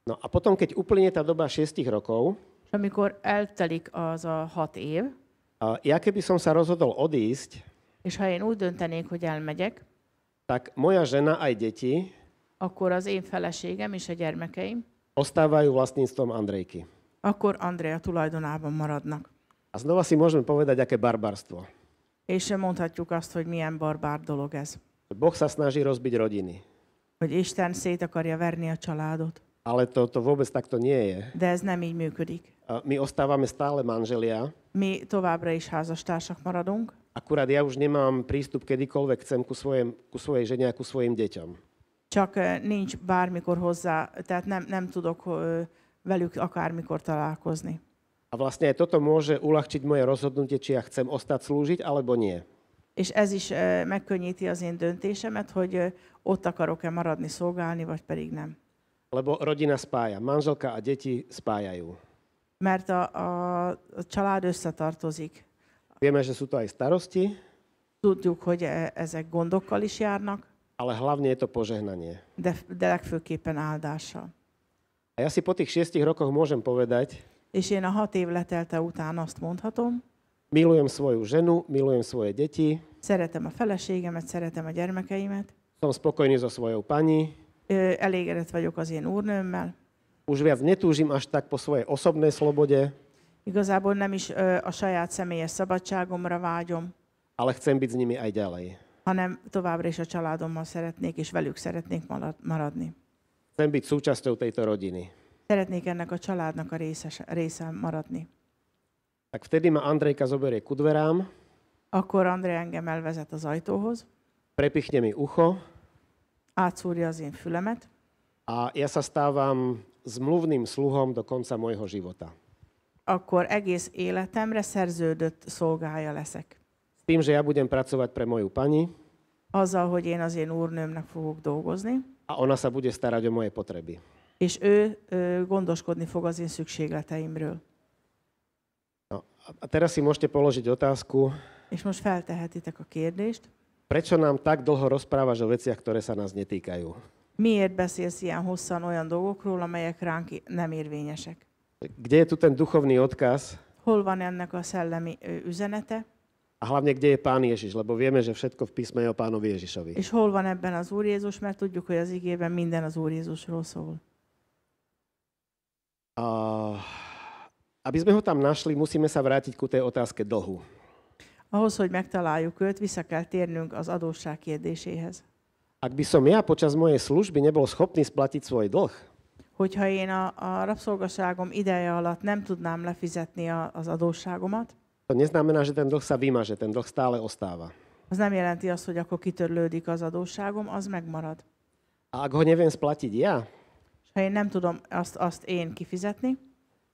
No a potom, keď uplynie tá doba 6 rokov, És amikor eltelik az a 6 év, ja keby som sa rozhodol odísť, és ha én úgy döntenék, hogy elmegyek, tak moja žena aj deti akkor az én feleségem és a gyermekeim, ostávajú vlastníctvom Andrejky. akkor Andrea tulajdonában maradnak. A znova si môžeme povedať, aké barbarstvo. És mondhatjuk azt, hogy milyen barbár dolog ez. Boh sa snaží rozbiť rodiny. Hogy Isten szét akarja verni a családot. Ale to vôbec takto nie je. De ez nem így működik. My ostávame stále manželia, Mi továbbra is házastársak maradunk, akurát ja už nemám prístup kedykoľvek chcem ku svojej žene a ku svojim deťom. csak nincs bármikor hozzá, tehát nem tudok velük akármikor találkozni. A vlastne aj toto môže uľahčiť moje rozhodnutie, či ja chcem ostať slúžiť, alebo nie. És ez is megkönnyíti az én döntésemet, hogy ott akarok-e maradni szolgálni, vagy pedig nem. Lebo rodina spája, manželka a deti spájajú. Mert a család összetartozik. Vieme, že sú to aj starosti, Tudjuk, hogy ezek gondokkal is járnak, ale hlavne je to požehnanie. de legfőképpen áldással. A ja si po tých 6 rokoch môžem povedať, És én a 6 év letelte után azt mondhatom, milujem svoju ženu, milujem svoje deti, szeretem a feleségemet, szeretem a gyermekeimet, som spokojný so svojou pani, elégedett vagyok az én úrnőmmel. už viac netúžim až tak po svojej osobnej slobode, Igazából nem is a saját személyes szabadságomra vágyom, ale chcem byť s nimi aj ďalej. hanem továbbra is a családommal szeretnék, és velük szeretnék maradni. Chcem byť súčasťou tejto rodiny. Szeretnék ennek a családnak a része maradni. Tak vtedy ma Andrejka zoberie ku dverám, Akkor André engem elvezet az ajtóhoz, prepichne mi ucho átszúrja az én fülemet, a ja sa stávam zmluvným sluhom do konca môjho života. akkor egész életemre szerződött szolgája leszek. S tým, že ja budem pracovať pre moju pani Azzal, hogy én az én úrnőmnek fogok dolgozni, a ona sa bude starať o moje potreby. és ő gondoskodni fog az én szükségleteimről. No, a teraz si môžete položiť otázku, És most feltehetitek a kérdést, prečo nám tak dlho rozprávaš o veciach, ktoré sa nás netýkajú? miért beszélsz ilyen hosszan olyan dolgokról, amelyek ránk nem érvényesek? Kde je tu ten duchovný odkaz? Hol van ennek a szellemi üzenete, A hlavne, kde je Pán Ježiš? Lebo vieme, že všetko v písme je o Pánovi Ježišovi. és hol van ebben az Úr Jézus, mert tudjuk, hogy az igében minden az Úr Jézusról szól. Aby sme ho tam našli, musíme sa vrátiť ku tej otázke dlhu. Ahhoz, hogy megtaláljuk őt, vissza kell térnünk az adósság kérdéséhez. Ak by som ja počas mojej služby nebol schopný splatiť svoj dlh, Hogyha én a rabszolgaságom ideje alatt nem tudnám lefizetni az adósságomat, to neznamená, že ten dlh sa vymaže, ten dlh stále ostáva. az nem jelenti azt, hogy akkor kitörlődik az adósságom, az megmarad. A ak ho neviem splatiť ja, És ha én nem tudom azt én kifizetni,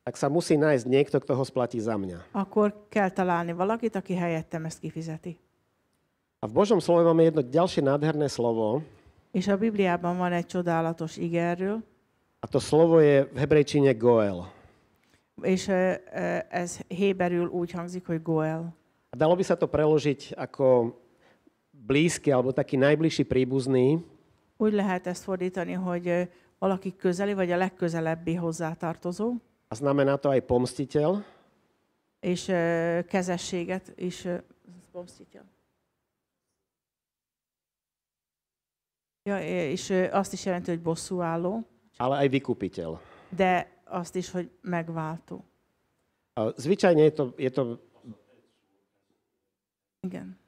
tak sa musí nájsť niekto, kto ho splatí za mňa. akkor kell találni valakit, aki helyettem ezt kifizeti. A v Božom slove máme jedno ďalšie nádherné slovo, És a Bibliában van egy csodálatos ige erről, a to slovo je v hebrejčine goel. és ez héberül úgy hangzik, hogy Goel. A dalo by sa to preložiť ako blízky alebo taký najbližší príbuzný, Úgy lehet ezt fordítani, hogy valaki közeli, vagy a legközelebbi hozzátartozó, a znamená to aj pomstiteľ, és kezességet is pomsztítja. Ja, és azt is jelenti, hogy bosszúálló, ale aj vykupiteľ. de azt is, hogy megváltó. Zvyčajne je to Igen.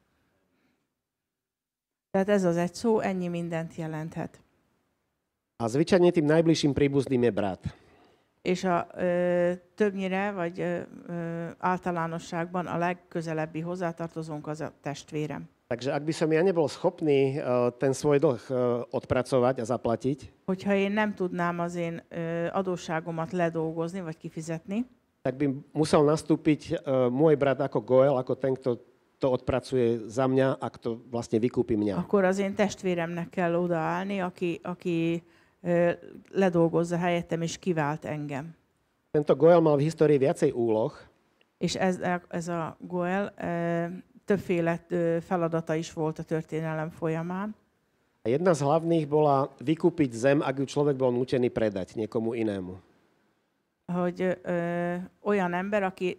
Tehát ez az egy szó, ennyi mindent jelenthet. a zvyčajne tým najbližším príbuzným je brat. És többnyire, vagy általánosságban a legközelebbi hozzátartozónk az a testvérem. Takže ak by som ja nebol schopný ten svoj dlh odpracovať a zaplatiť, Hogyha én nem tudnám az én adósságomat ledolgozni, vagy kifizetni, tak by musel nastúpiť môj brat ako Goel, ako ten, kto to odpracuje za mňa a kto vlastne vykúpi mňa. akkor az én testvéremnek kell odaállni, aki ledolgozza helyettem és kivált engem. Tento Goel mal v histórii viacej úloh, És ez a Goel többféle feladata is volt a történelem folyamán. a jedna z hlavných bola vykúpiť zem, ak ju človek bol nútený predať niekomu inému. Hogy olyan ember, aki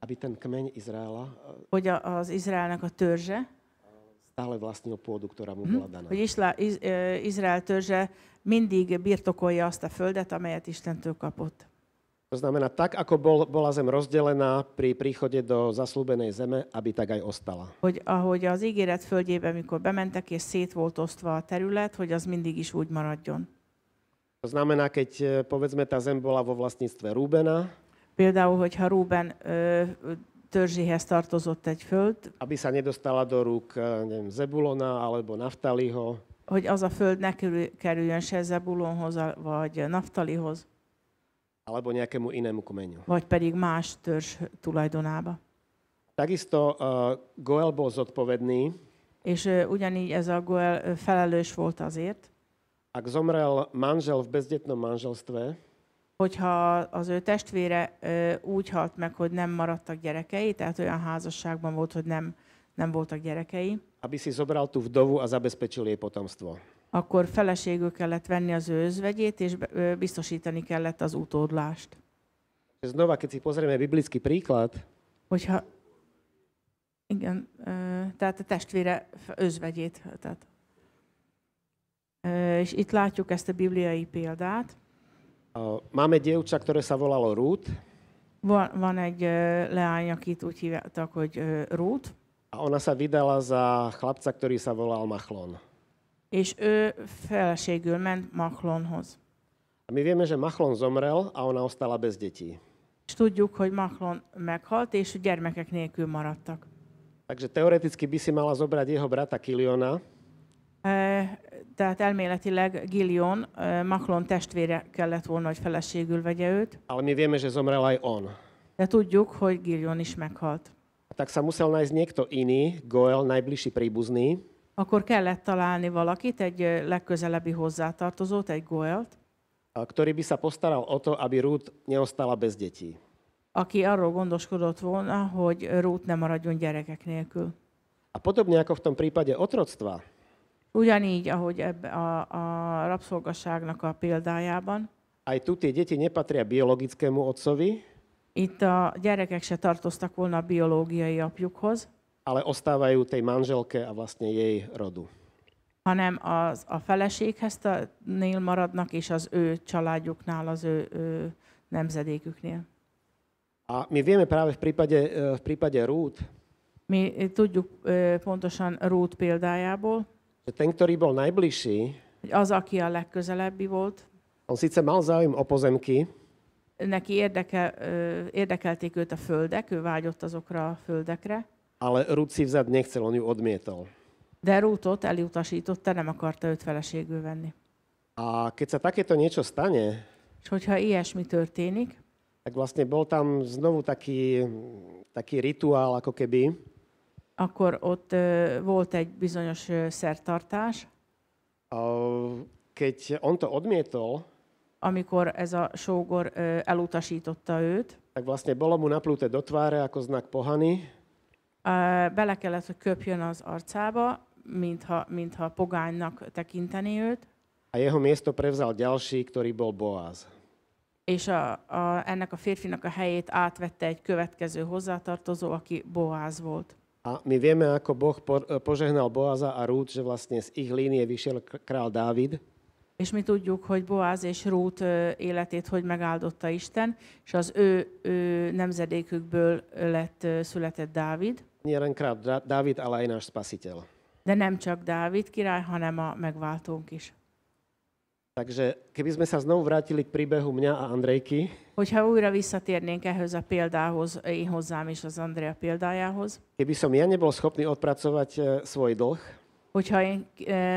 Aby ten kmeň Izraela hogy az Izraelnek a törzse, stále vlastnil pôdu, ktorá mu bola daná. hogy Izrael törzse mindig birtokolja azt a földet, amelyet Istentől kapott. To znamená, tak ako bola zem rozdelená pri príchode do zaslúbenej zeme, aby tak aj ostala. Hogy ahogy az ígéret földjében, mikor bementek és szét volt osztva a terület, hogy az mindig is úgy maradjon. To znamená, keď povedzme tá zem bola vo vlastníctve Rúbena, Például, hogyha Rúben törzséhez tartozott egy föld, aby sa nedostala do rúk neviem, Zebulona alebo Naftaliho, hogy az a föld ne kerüljön se Zebulonhoz vagy Naftalihoz, alebo nejakému inému kmeňu. vagy pedig más törzs tulajdonába. Takisto Goel bol zodpovedný, És ugyanígy ez a Goel felelős volt azért, ak zomrel manžel v bezdetnom manželstve, hogyha az ő testvére úgy halt meg, hogy nem maradtak gyerekei, tehát olyan házasságban volt, hogy nem voltak gyerekei, aby si zobral tú vdovu a zabezpečil jej potomstvo. akkor feleségül kellett venni az ő özvegyét, és biztosítani kellett az utódlást. Znova, keď si pozrieme biblický príklad, Hogyha, igen, tehát a testvére özvegyét. Tehát. És itt látjuk ezt a bibliai példát. máme dievča, ktoré sa volalo Rút. Van egy leány, akit úgy hívták, hogy Ruth, A ona sa vydala za chlapca, ktorý sa volal Machlon. és ő feleségül ment Machlonhoz. A my vieme, že Machlon zomrel a ona ostala bez detí. És tudjuk, hogy Machlon meghalt, és gyermekek nélkül maradtak. Takže teoreticky by si mala zobrať jeho brata Kiliona Tehát elméletileg Gilion, Machlon testvére kellett volna, hogy feleségül vegye őt, ale my vieme, že zomrel aj on. de tudjuk, hogy Gilion is meghalt. A tak sa musel nájsť niekto iný, Goel, najbližší príbuzný, Akkor kellett találni valakit, egy legközelebbi hozzátartozót, egy Goelt, ktorý by sa postaral o to, aby Rút neostala bez detí. aki arról gondoskodott volna, hogy Ruth ne maradjon gyerekek nélkül. A podobne ako v tom prípade otroctva, Ugyanígy, ahogy ebbe a rabszolgasságnak a példájában, aj tu tie deti nepatria biologickému otcovi, itt a gyerekek se tartoztak volna a biológiai apjukhoz, ale ostávajú tej manželke a vlastne jej rodu. hanem a feleséghez maradnak, és az ő családjuknál, az ő nemzedéküknél. A my vieme práve v prípade Rút, Mi tudjuk pontosan Ruth példájából, že ten, ktorý bol najbližší, hogy az, aki a legközelebbi volt, on síce mal záujem o pozemky, neki érdekelték őt a földek, ő vágyott azokra a földekre, ale Rút si vzať nechcel, on ju odmietol. de Ruthot elutasította, nem akarta őt feleségül venni. A keď sa takéto niečo stane, És hogyha ilyesmi történik, tak vlastne bol tam znovu taký rituál, ako keby, akkor ott volt egy bizonyos szertartás, keď on to odmietol, amikor ez a sógor elutasította őt, tak vlastne bolo mu napluté do tváre ako znak pohany bele kellett, hogy köpjön az arcába, mintha pogánynak tekinteni őt, a jeho miesto prevzal ďalší, ktorý bol Boaz. és ennek a férfinak a helyét átvette egy következő hozzátartozó, aki Boáz volt. A my vieme, ako Boh požehnal Boaza a Rút, že vlastne z ich línie vyšiel král Dávid. És mi tudjuk, hogy Boáz és Rút életét hogy megáldotta Isten, és az ő nemzedékükből született Dávid. Nie len král Dávid, ale aj náš spasiteľ. De nem csak Dávid király, hanem a megváltónk is. Takže keby sme sa znovu vrátili k príbehu mňa a Andrejky, Hogyha újra visszatérnénk ehhez a példához, én hozzám és az Andrea példájához, keby som ja nebol schopný odpracovať svoj dlh, hogyha én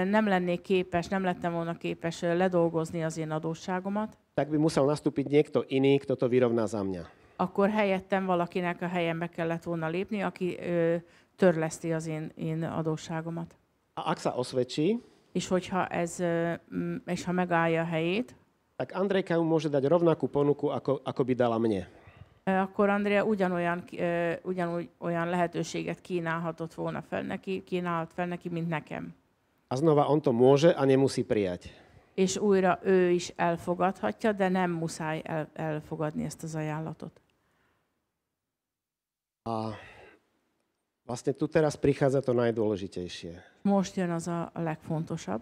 nem lettem volna képes ledolgozni az én adósságomat, tak by musel nastúpiť niekto iný, kto to vyrovná za mňa. akkor helyettem valakinek a helyembe kellett volna lépni, aki törleszti az én adósságomat. A ak sa osvedčí, És hogyha és ha megállja a helyét, tak Andrejka mu môže dať rovnakú ponuku, ako by dala mne. akkor Andrea ugyanolyan lehetőséget kínálhat fel neki, mint nekem. A znova on to môže a nemusí prijať. És újra ő is elfogadhatja, de nem muszáj elfogadni ezt az ajánlatot. A vlastne tu teraz prichádza to najdôležitejšie. Most jön az a legfontosabb.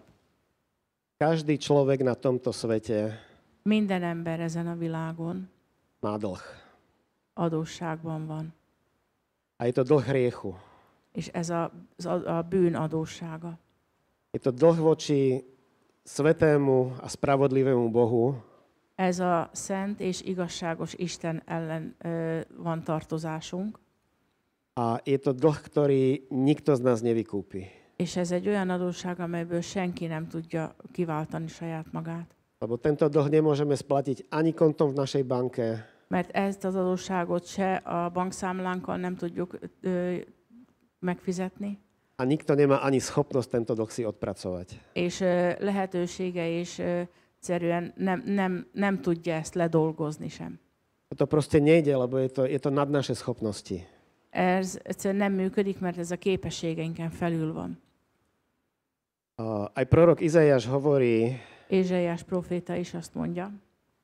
Každý človek na tomto svete Minden ember ezen a világon má dlh. adósságban van. A je to dlh hriechu. És ez a bűn adóssága. Je to dlh voči svetému a spravodlivému Bohu. Ez a szent és igazságos Isten ellen van tartozásunk. A je to dlh, ktorý nikto z nás nevykúpi. És ez egy olyan adósság, amelyből senki nem tudja kiváltani saját magát. Lebo tento dlh nemôžeme splatiť ani kontom v našej banke, Mert ezt az adósságot se a bankszámlánkkal nem tudjuk megfizetni, a nikto nemá ani schopnosť tento dlh si odpracovať. és lehetősége is egyszerűen nem tudja ezt ledolgozni sem. To proste nejde, lebo je to nad naše schopnosti. Ez egyszerűen nem működik, mert ez a képességeinken felül van. Aj prorok Izaiáš hovorí, Ézsaiás proféta is azt mondja,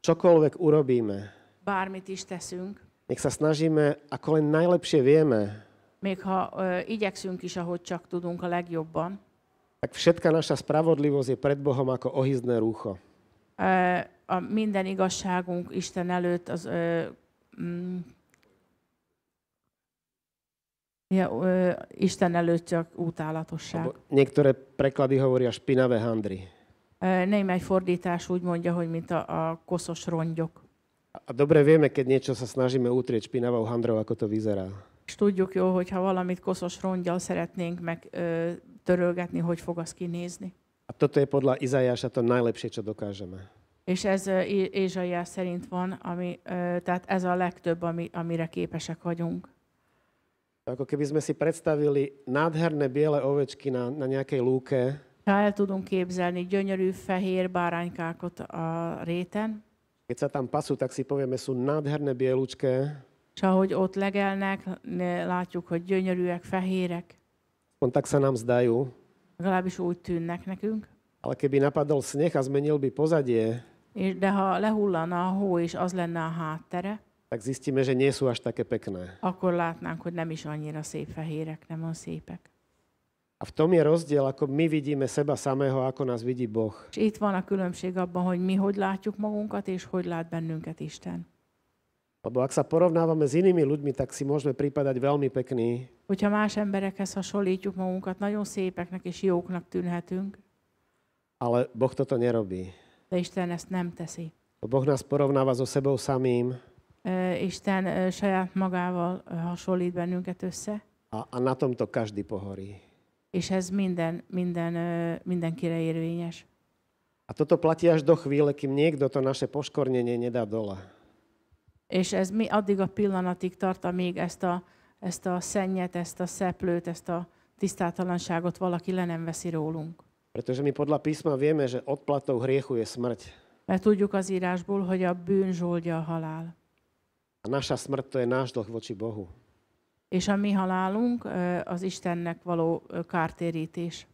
čokoľvek urobíme, bármit is teszünk, nech sa snažíme, ako len najlepšie vieme, még ha igyekszünk is, ahogy csak tudunk a legjobban, tak všetka naša spravodlivosť je pred Bohom ako ohyzdné rúcho. a minden igazságunk Isten előtt az Isten előtt csak utálatosság. Niektoré preklady hovoria špinavé handry. Némely fordítás úgy mondja, hogy mint a koszos rongyok. A dobre vieme, keď niečo sa snažíme utrieť špinavou handrou, ako to vyzerá. És tudjuk jó, hogy ha valamit koszos rongyal szeretnénk megtörölgetni, hogy fog az kinézni. A toto je podľa Izaiáša to najlepšie, čo dokážeme. És ez Ézsaiás szerint van, tehát ez a legtöbb, amire képesek vagyunk. Ako keby sme si predstavili nádherné biele ovečky na nejakej lúke, Ha el tudunk képzelni gyönyörű fehér báránykákat a réten, keď sa tam pasú, tak si povieme, sú nádherné bielučké, és ahogy ott legelnek, látjuk, hogy gyönyörűek, fehérek, on tak sa nám zdajú, legalábbis úgy tűnnek nekünk. ale keby napadol sneh a zmenil by pozadie, De ha lehullana a hó, és az lenne a háttere, tak zistíme, že nie sú až také pekné. akkor látnánk, hogy nem is annyira szép fehérek, nem olyan szépek. A v tom je rozdiel, ako my vidíme seba samého, ako nás vidí Boh. És itt van a különbség abban, hogy mi hogy látjuk magunkat, és hogy lát bennünket Isten. Lebo ak sa porovnávame s inými ľuďmi, tak si môžeme pripadať veľmi pekní, Hogyha más emberekhez hasonlítjuk magunkat, nagyon szépeknek és jóknak tűnhetünk, ale Boh toto nerobí. de Isten ezt nem teszi. Boh nás porovnáva so sebou samým Isten saját magával hasonlít bennünket össze, a na tomto každý pohorí. és ez mindenkire érvényes. A toto platí až do chvíle, kým niekto to naše poškornenie nedá dole. És ez addig a pillanatig tart, amíg ezt a szennyet, ezt a szeplőt, ezt a tisztátalanságot valaki le nem veszi rólunk. Pretože my podľa písma vieme, že odplatou hriechu je smrť. Mert tudjuk az írásból, hogy a bűn zsoldja a halál. A naša smrť to je náš dlh voči Bohu. És a mi halálunk az Istennek való kártérítés.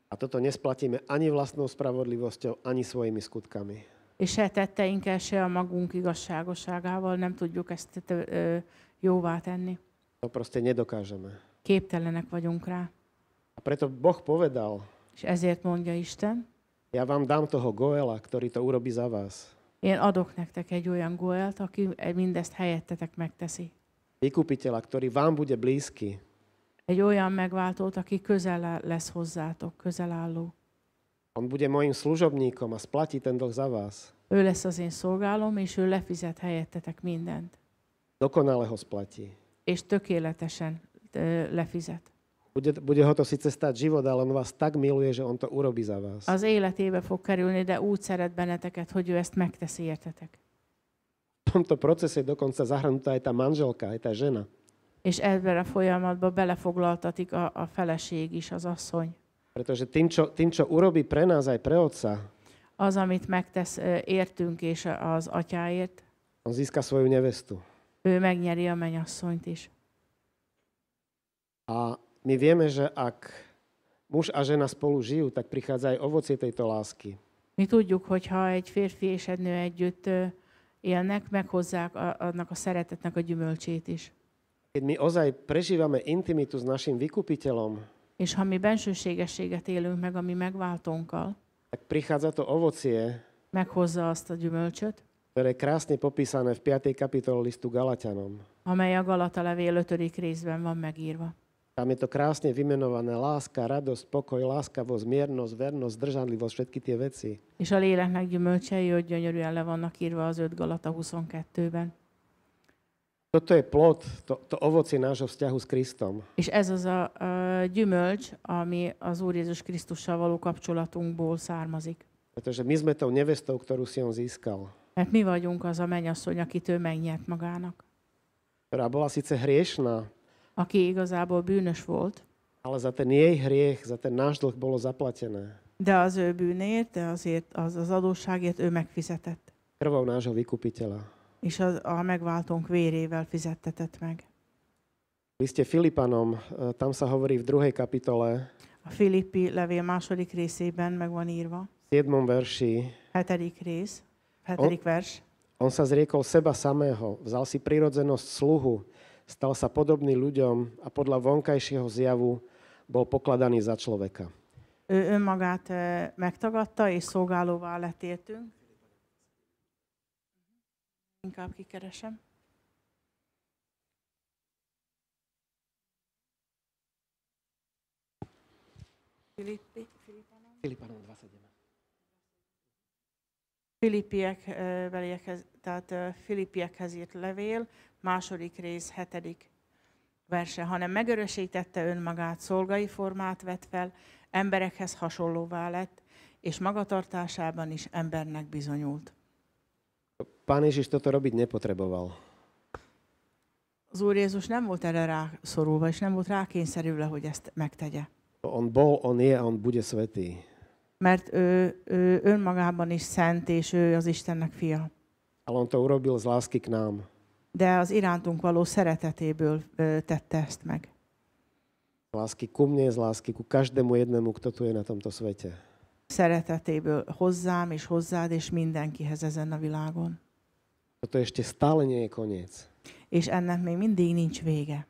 A toto nesplatíme ani vlastnou spravodlivosťou, ani svojimi skutkami. És se tetteinkkel, se a magunk igazságosságával nem tudjuk ezt jóvá tenni. To proste nedokážeme. Képtelenek vagyunk rá. A preto Boh povedal, És ezért mondja Isten, ja vám dám toho Goela, ktorý to urobí za vás. én adok nektek egy olyan Goelt, aki mindezt helyettetek megteszi. Vykupiteľa, ktorý vám bude blízky. Egy olyan megváltót, aki közel lesz hozzátok, közel álló. On bude mojim služobníkom a splatí ten dlh za vás. Ő lesz az én szolgálom, és ő lefizet helyettetek mindent. Dokonale ho splatí. És tökéletesen lefizet. Bude ho to síce stať život, ale on vás tak miluje, že on to urobí za vás. Az életébe fog kerülni, de úgy szeret benneteket, hogy ő ezt megteszi, értetek. V tomto procese je dokonca zahrnutá aj tá manželka, aj tá žena. És ebben a folyamatban belefoglaltatik a feleség is, az asszony. Pretože tým, čo urobí pre nás aj pre otca, Az, amit megtesz értünk és az atyáért, on získa svoju nevestu. ő megnyeri a mennyasszonyt is. A my vieme, že ak muž a žena spolu žijú, tak prichádza aj ovocie tejto lásky. Mi tudjuk, hogy ha egy férfi és egy nő együtt élnek, meghozzák annak a szeretetnek a gyümölcsét is. Keď my ozaj prežívame intimitu s našim vykupiteľom, És ha mi bensőségességet élünk meg a mi megváltónkkal, tak prichádza to ovocie, meghozza azt a gyümölcsöt, ktoré je krásne popísané v 5. kapitole listu Galatianom. amely a Galata levél 5. részben van megírva. Tam je to krásne vymenované láska, radosť, pokoj, láskavosť, miernosť, vernosť, zdržanlivosť, všetky tie veci. És a léleknek gyümölcsei, hogy gyönyörűen le vannak írva az 5 Galata 22-ben. Toto je plod, to ovocie nášho vzťahu s Kristom. És ez az a gyümölcs, ami az Úr Jézus Krisztussal való kapcsolatunkból származik. Pretože my sme tou nevestou, ktorú si on získal. Mert mi vagyunk az a mennyasszony, akit ő megnyert magának. Ktorá bola síce hriešná, Aki igazából bűnös volt, ale za ten jej hriech, za ten náš dlh bolo zaplatené. de az ő bűnért, de azért az adósságért ő megfizetett. Krvou nášho vykupiteľa. És a megváltónk vérével fizettetett meg. V liste Filipanom, tam sa hovorí v 2. kapitole, A Filippi levél második részében meg van írva. 7. verši. 7. rész, 7. vers. On sa zriekol seba samého, vzal si prirodzenosť sluhu, stal sa podobný ľuďom a podľa vonkajšieho zjavu bol pokladaný za človeka. Ő önmagát megtagadta, és szolgálóvá lett értünk. Inkább kikeresem. Filipanom 21. Filippiekhez írt levél, második rész, 7. verse, hanem megörösítette önmagát, szolgai formát vett fel, emberekhez hasonlóvá lett, és magatartásában is embernek bizonyult. Pán Ježiš toto robiť nepotreboval. Az Úr Jézus nem volt erre rászorulva, és nem volt rákényszerülve, hogy ezt megtegye. On bol, on je a on bude svätý. Mert ő önmagában is szent, és ő az Istennek fia. Ale on to urobil z lásky k nám. De az irántunk való szeretetéből tette ezt meg. Z lásky ku mne, z lásky ku každému jednému, kto tu je na tomto svete. Szeretetéből hozzám és hozzád és mindenkihez ezen a világon. Toto ešte stále nie je koniec. És ennek még mindig nincs vége.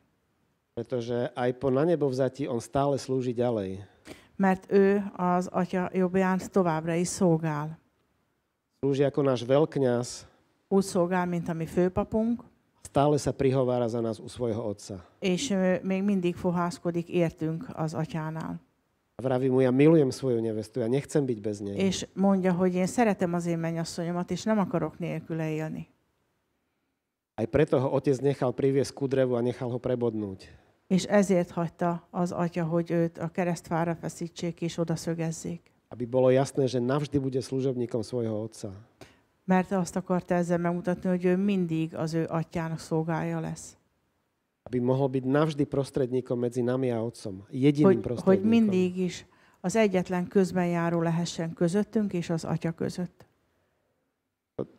Pretože aj po nanebovzatí on stále slúži ďalej. Mert ő az Atya jobbján továbbra is szolgál. Slúži ako náš veľkňaz. Úgy szolgál, mint a mi főpapunk. Stále sa prihovára za nás u svojho otca. És még mindig fohászkodik értünk az Atyánál. A vraví mu, ja milujem svoju nevestu, ja nechcem byť bez nej. És mondja, hogy én szeretem az én mennyasszonyomat, és nem akarok nélküle élni. Aj preto ho otec nechal priviesť ku drevu a nechal ho prebodnúť. És ezért hagyta az Atya, hogy őt a keresztfára feszítsék és oda szögezzék. Aby bolo jasné, že navždy bude služobníkom svojho otca. Mert azt akarta ezzel megmutatni, hogy ő mindig az ő atyának szolgája lesz. Aby mohol byť navždy prostredníkom medzi nami a otcom. Jediným prostredníkom. Hogy mindig is az egyetlen közben járó lehessen közöttünk és az Atya között.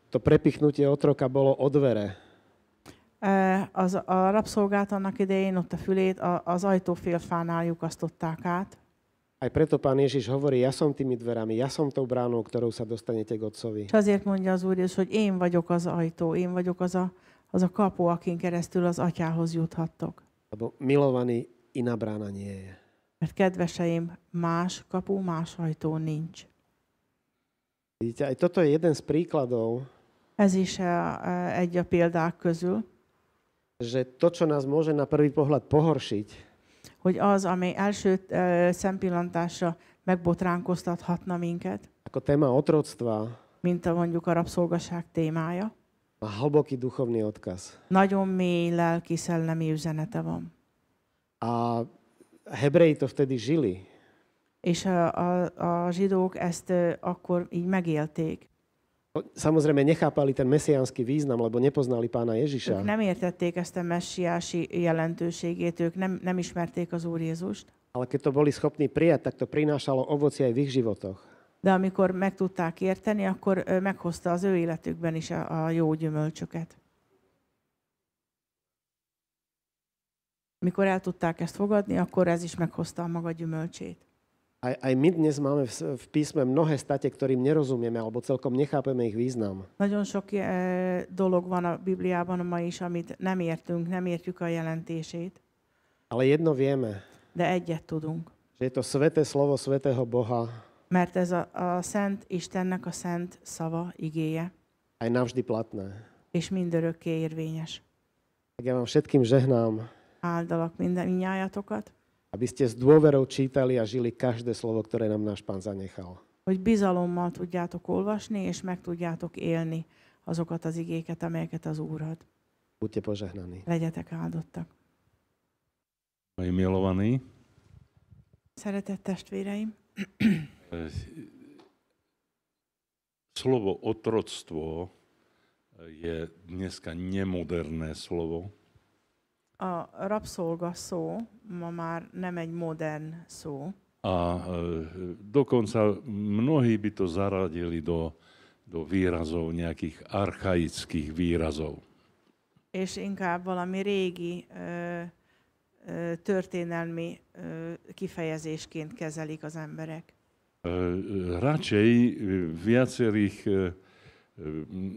To prepichnutie otroka bolo o dvere. A rabszolgát annak idején ott a fülét az ajtófélfánál lyukasztották át. Aj preto Pán Ježiš hovorí, ja som tými dverami, ja som tou bránou, ktorou sa dostanete k Otcovi. És azért mondja az Úr Jézus, hogy én vagyok az ajtó, én vagyok az a kapu, akin keresztül az Atyához juthattok. Lebo milovaný, iná brána nie je. Mert kedveseim, más kapu, más ajtó nincs. Vidíte, aj toto je jeden z príkladov, Ez is egy a példák közül, že to, čo nás môže na prvý pohľad pohoršiť, hogy az, ami első szempillantásra megbotránkoztathatna minket, ako téma otroctva, mint mondjuk a rabszolgaság témája, má hlboký duchovný odkaz. nagyon mély lelki szellemi üzenete van. A Hebreji to vtedy žili. És a zsidók ezt akkor így megélték. Samozrejme nechápali ten mesiánsky význam, lebo nepoznali Pána Ježiša. Ők nem értették ezt a messiási jelentőségét, ők nem ismerték az Úr Jézust. Ale keď to boli schopní prijať, tak to prinášalo ovocie aj v ich životoch. De amikor meg tudták érteni, akkor meghozta az ő életükben is a jó gyümölcsöket. Amikor el tudták ezt fogadni, akkor ez is meghozta a maga gyümölcsét. Aj my dnes máme v písme mnohé state, ktorým nerozumieme, alebo celkom nechápeme ich význam. Nagyon sok dolog van a Bibliában ma is, amit nem értünk, nem értjük a jelentését. Ale jedno vieme, De egyet tudunk. že je to sväté slovo svätého Boha Mert ez a Szent Istennek a szent szava, igéje, aj navždy platné. és mindörökké érvényes. Tak ja vám všetkým žehnám, Áldalak mindnyájatokat, aby ste s dôverou čítali a žili každé slovo, ktoré nám náš Pán zanechal. hogy bizalommal tudjátok olvasni, és meg tudjátok élni azokat az igéket, amelyeket az Úr ad. Buďte požehnaní. Legyetek áldottak. Moji milovaní, Szeretett testvéreim, slovo otroctvo je dneska nemoderné slovo. a rabszolga szó ma már nem egy modern szó, A dokonca mnohí by to zaradili do výrazov, nejakých archaických výrazov. és inkább valami régi történelmi kifejezésként kezelik az emberek. Radšej v viacerých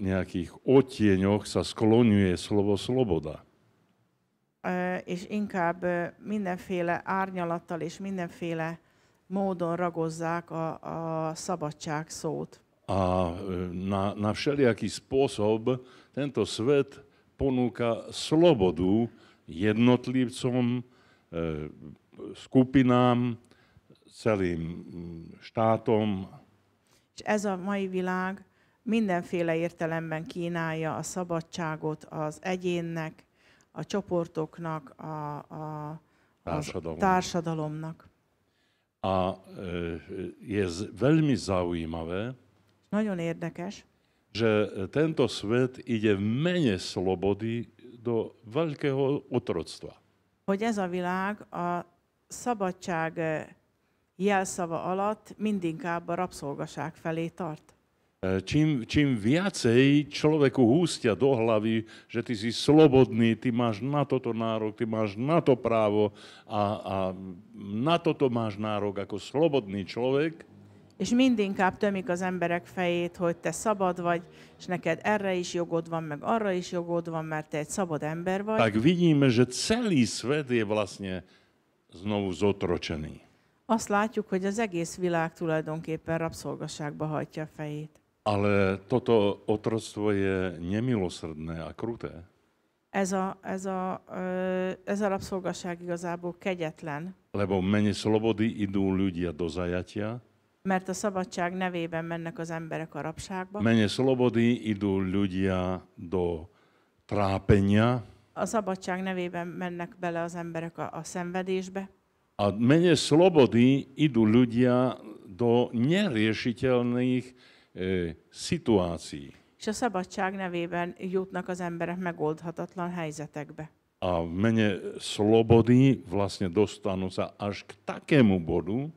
nejakých odtieňoch sa skloňuje slovo sloboda. És inkább mindenféle árnyalattal és mindenféle módon ragozzák a szabadság szót. A na všelijaký spôsob tento svet ponúka slobodu jednotlivcom, skupinám, celým štátom. És ez a mai világ mindenféle értelemben kínálja a szabadságot az egyénnek, a csoportoknak, a társadalomnak. A je veľmi zaujímavé, nagyon érdekes, že tento svet ide v mene slobody do veľkého otroctva. Hogy ez a világ a szabadság jelszava alatt mindinkább a rabszolgaság felé tart. Čím viacej človeku hústia do hlavy, že ty si slobodný, ty máš na toto nárok, ty máš na to právo a na toto máš nárok ako slobodný človek. És mindinkább tömik az emberek fejét, hogy te szabad vagy, és neked erre is jogod van, meg arra is jogod van, mert te egy szabad ember vagy. Tak vidíme, že celý svet je vlastne znovu zotročený. Azt látjuk, hogy az egész világ tulajdonképpen rabszolgaságba hajtja a fejét. Ale toto otroctvo je nemilosrdné a kruté. Ez a rabszolgaság igazából kegyetlen. Lebo v mene slobody idú ľudia do zajatia. Mert a szabadság nevében mennek az emberek a rabságba. V mene slobody idú ľudia do trápenia. A szabadság nevében mennek bele az emberek a szenvedésbe. A v mene slobody idú ľudia do neriešiteľných situácií. És a szabadság nevében jutnak az emberek megoldhatatlan helyzetekbe. A v mene slobody vlastne dostanú sa až k takému bodu,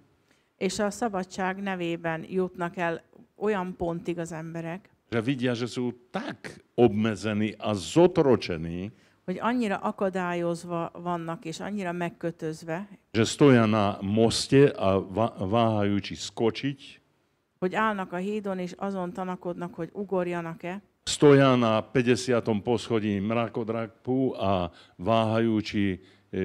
és a szabadság nevében jutnak el olyan pontig az emberek, že vidia, že sú tak obmedzení a zotročení, hogy annyira akadályozva vannak és annyira megkötözve, že stoja na moste a váhajú, či skočiť, hogy állnak a hídon és azon tanakodnak, hogy ugorjanak-e, stoja na 50. poschodí mrakodrapu a váhajú, či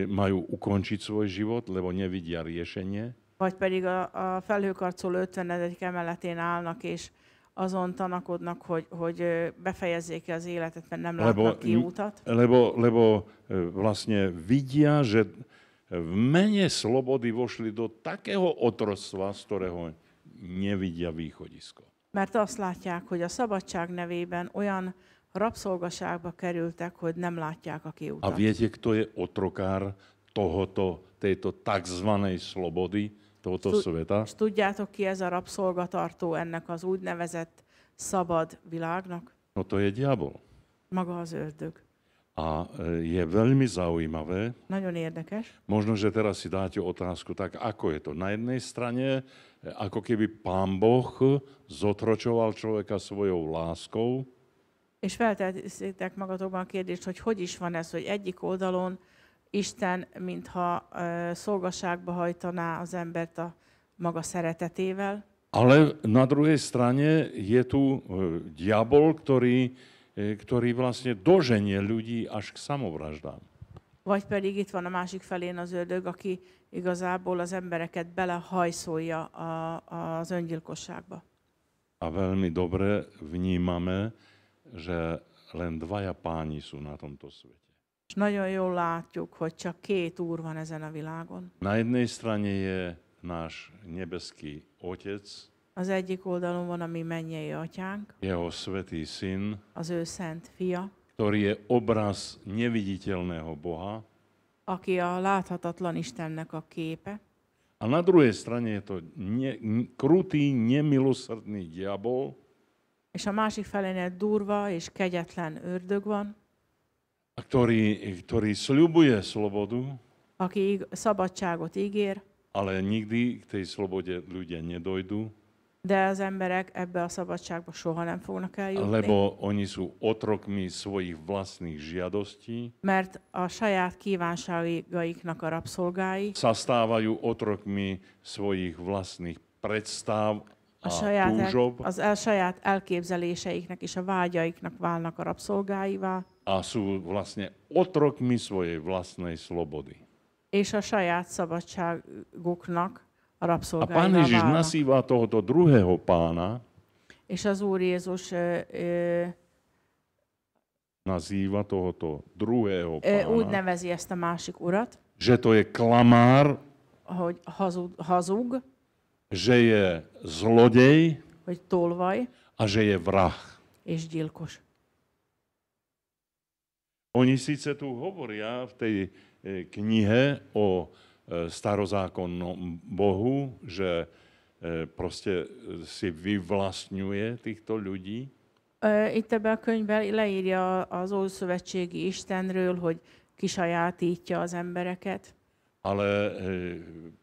majú ukončiť svoj život, lebo nevidia riešenie. Vagy pedig a felhőkarcoló 50. emeletén állnak, és azon tanakodnak, hogy befejezzék az életet, mert nem látnak kiútat. Lebo vlastne vidia, že v mene slobody vošli do takého otroctva, z ktorého nevidia východisko. Mert azt látják, hogy a szabadság nevében olyan rabszolgaságba kerültek, hogy nem látják a kiutat. A viete, kto je otrokár tejto takzvanej slobody, tohoto sveta? És tudjátok ki ez a rabszolgatartó ennek az úgynevezett szabad világnak? No to je diabol. Maga az ördög. A je veľmi zaujímavé. Nagyon érdekes. Možno, že teraz si dáte otázku, tak ako je to? Na jednej strane, ako keby Pán Boh zotročoval človeka svojou láskou. És felteszitek magatokban a kérdést, hogy is van ez, hogy egyik oldalon Isten, mintha szolgaságba hajtaná az embert a maga szeretetével. Ale na druhej strane je tu diabol, ktorý vlastne doženie ľudí až k samovraždám. Vagy pedig itt van a másik felén az ördög, aki igazából az embereket belehajszolja az öngyilkosságba. A veľmi dobre vnímame, že len dvaja páni sú na tomto svete. És nagyon jól látjuk, hogy csak két úr van ezen a világon. Na jednej strane je náš nebeský Otec, az egyik oldalon van a mi mennyei atyánk, jeho svätý Syn, az ő szent fia, ktorý je obraz neviditeľného Boha. Aki a láthatatlan Istennek a képe. A na druhej strane je to krutý, nemilosrdný diabol. És a másik felén durva és kegyetlen ördög van. Ktorý sľubuje slobodu. Aki szabadságot ígér. Ale nikdy k tej slobode ľudia nedojdú. De az emberek ebbe a szabadságba soha nem fognak eljutni, lebo oni sú otrokmi svojich vlastných žiadostí, mert a saját kívánságaiknak a rabszolgái, sa stávajú otrokmi svojich vlastných predstáv a túžob saját elképzeléseiknek és a vágyaiknak válnak a rabszolgáivá, a sú vlastne otrokmi svojej vlastnej slobody. és a saját szabadságuknak a A Pán rabszolgáivá Ježiš válnak. nazýva tohoto druhého pána, És az Úr Jézus nazýva tohoto druhého úgy pána, nevezi ezt a másik urat, že to je klamár, hogy hazug, že je zlodej hogy tolvaj a že je vrah. és gyilkos. Oni síce tu hovoria v tej knihe o starozákonnom Bohu, že proste si vyvlastňuje týchto ľudí, Itt ebben a könyvben leírja az Ószövetségi Istenről, hogy kisajátítja az embereket, ale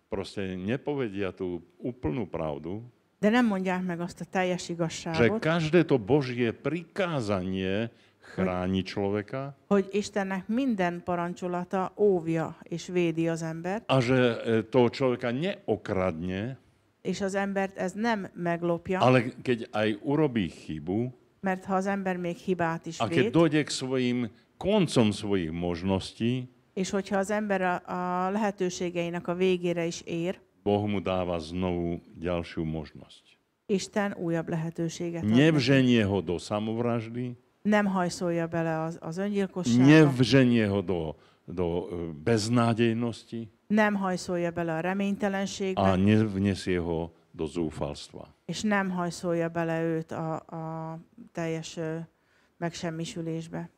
proste nepovedia tú úplnú pravdu, de nem mondják meg azt a teljes že igazságot, každé to Božie prikázanie chráni človeka hogy Istennek minden parancsolata óvja és védi az embert, a že toho človeka neokradne, és az embert ez nem meglopja, ale keď aj urobí chybu mert ha az ember még hibát is a keď vét, dojde k svojim koncom svojich možností, és hogyha az ember a lehetőségeinek a végére is ér, Boh mu dáva znovu ďalšiu možnosť. Isten újabb lehetőséget ad neki. Nevženie ho do samovraždy, Nem hajszolja bele az öngyilkosságba, nevženie ho do beznádejnosti nem hajszolja bele a a reménytelenségbe, nevnesie ho do zúfalstva. és nem hajszolja bele őt a teljes megsemmisülésbe,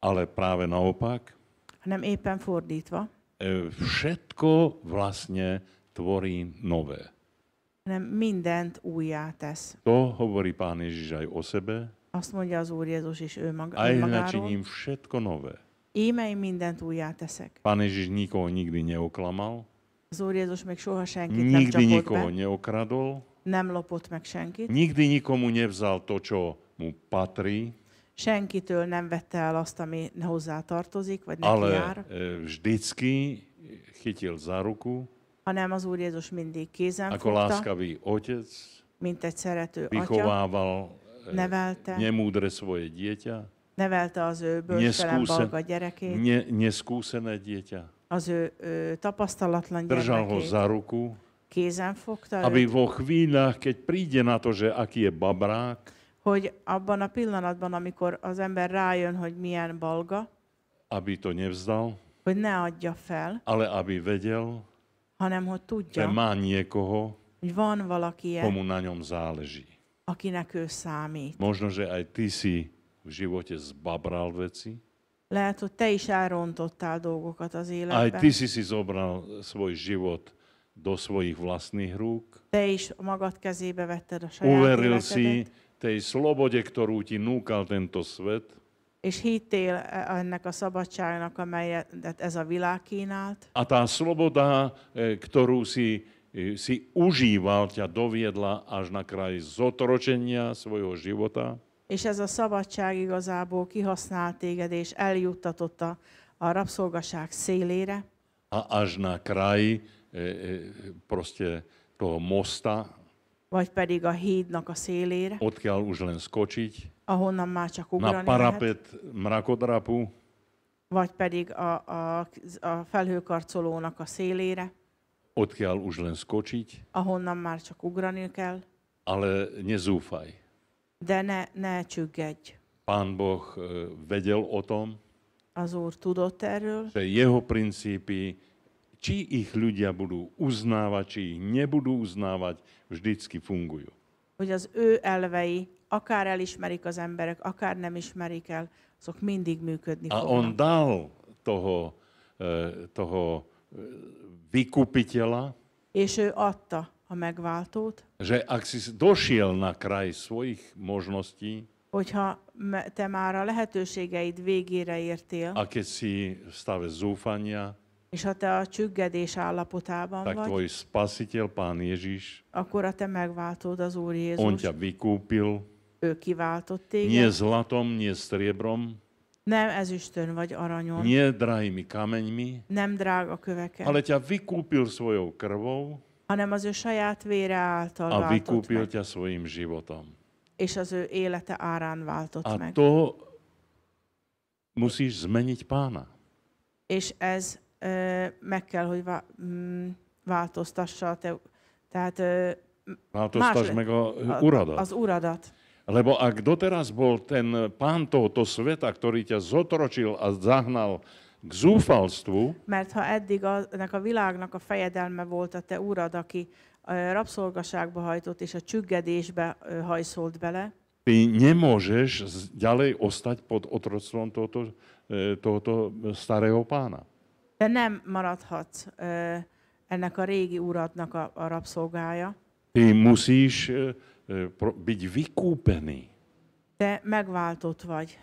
Ale práve naopak, hanem éppen fordítva, všetko vlastne tvorí nové. hanem mindent újjá tesz. To hovorí Pán Ježiš aj o sebe. Azt mondja az Úr Jézus is ő Aj magáról. načiním všetko nové. Íme én mindent újjá teszek. Pán Ježiš nikoho nikdy neoklamal, Az Úr Jézus még soha senkit nem nikdy csapott nikoho be, neokradol, nem lopott meg senkit, nikdy nikomu nevzal to, čo mu patrí, senkitől nem vette el azt, ami hozzá tartozik, vagy neki ale jár, vždycky chytil za ruku, hanem az Úr Jézus mindig kézen ako fogta, láskavý otec, mint egy szerető atya, vychovával nevelte, nemúdre svoje dieťa, nevelte az ő bölcstelen balga gyerekét, neskúsené dieťa. az ő tapasztalatlan Držal ho gyermekét, za ruku, kézen fogta aby őt, vo chvíľach, keď príde na to, že aký je babrák, hogy abban a pillanatban, amikor az ember rájön, hogy milyen balga, aby to nevzdal, hogy ne adja fel, ale aby vedel, hanem hogy že tudja, má niekoho, hogy van valaki, komu na ňom záleží. akinek ő számít. Možno, že aj ty si v živote zbabral veci, Lehet, hogy te is elrontottál dolgokat az aj életben. ty si zobral svoj život do svojich vlastných rúk, Te is a magad kezébe vetted a saját uveril si életedet, tej slobode, ktorú ti núkal tento svet, és hittél ennek a szabadságnak, amelyet ez a világ kínált, a tá sloboda, ktorú si užíval, ťa doviedla až na kraj zotročenia svojho života. és ez a szabadság igazából kihasznált téged, és eljuttatott a rabszolgaság szélére, A až na kraj proste toho mosta, vagy pedig a hídnak a szélére, odkiaľ už len skočiť, ahonnan már csak na ugrani lehet, parapet mrakodrapu, vagy pedig a felhőkarcolónak a szélére, odkiaľ už len skočiť, ahonnan már csak ugrani kell, ale nezúfaj. de ne csüggedj. Pán Boh vedel o tom, Az Úr tudott erről, že jeho princípy, či ich ľudia budú uznávať, či ich nebudú uznávať, vždycky fungujú. hogy az ő elvei, akár elismerik az emberek, akár nem ismerik el, azok mindig működni A on fognak. dal toho vykupiteľa, És ő adta a megváltót, že ak si došiel na kraj svojich možností hogyha te már a lehetőségeid végére értél, a keď si v stave zúfania, És ha te a csüggedés állapotában tak vagy, tvoj spasiteľ, Pán Ježiš, akkor a te megváltód az Úr on Jézus. ťa vykúpil, Ő kiváltott nie téged. zlatom, nie striebrom, Nem ezüstön vagy aranyon, nie drahými kameňmi, nem drága köveken, ale ťa vykúpil svojou krvou hanem az ő saját vére által a váltott vykúpil meg, ťa svojim životom. és az ő élete árán váltott A meg. to musíš zmeniť Pána. És ez meg kell, hogy változtassa a te, tehát Változtass meg uradat. az uradat. Lebo ak doteraz bol ten pán tohoto sveta, ktorý ťa zotročil a zahnal k zúfalstvu, Mert ha eddig ennek a világnak a fejedelme volt a te urad, aki rabszolgaságba hajtott és a csüggedésbe hajszolt bele, ty nemôžeš ďalej ostať pod otroctvom tohoto starého pána. te nem maradhatsz ennek a régi uradnak a rabszolgája. Ty musíš byť vykúpený. Te megváltott vagy,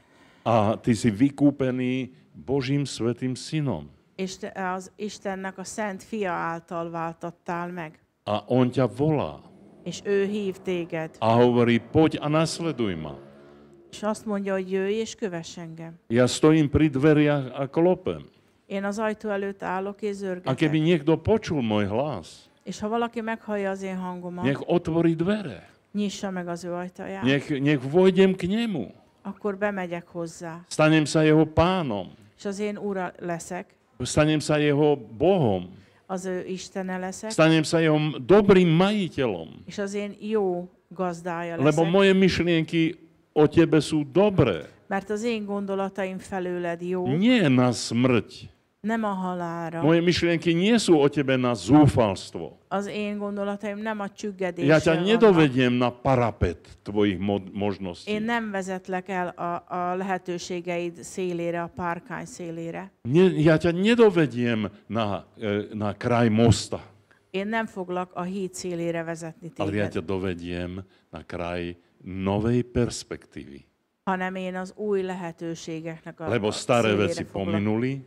A ty si vykúpený Božím svätým synom. és te az Istennek a szent fia által váltattál meg. A on ťa volá. És ő hív téged. A hovorí, poď a nasleduj ma. És azt mondja, hogy jöjj és kövess engem. Ja stojím pri dveriach a klopem. Én az ajtó előtt állok és A keby zörgetek. niekto počul môj hlas, És ha valaki meghallja az én hangomat, nech otvorí dvere. nyissa meg az ő ajtaját, Nech vojdem k nemu. akkor bemegyek hozzá. Stanem sa jeho pánom. És az én ura leszek, Stanem sa jeho Bohom. az ő Istene leszek, Stanem sa jeho dobrým majiteľom. és az én jó gazdája Lebo leszek. moje myšlienky o tebe sú dobré. Mert az én gondolataim felőled jó, Nie na smrť. nem a halálra. Moje myšlienky nie sú o tebe na zúfalstvo. Az én gondolataim nem a Ja ťa csüggedésre vannak. nedovediem na parapet tvojich možností. Én nem vezetlek el a lehetőségeid szélére, a párkány szélére. Ja ťa nedovediem na kraj mosta, Én nem foglak a híd szélére vezetni ale ja ťa téged, dovediem na kraj novej perspektívy. hanem én az új lehetőségeknek a Lebo staré szélére veci foglak pominuli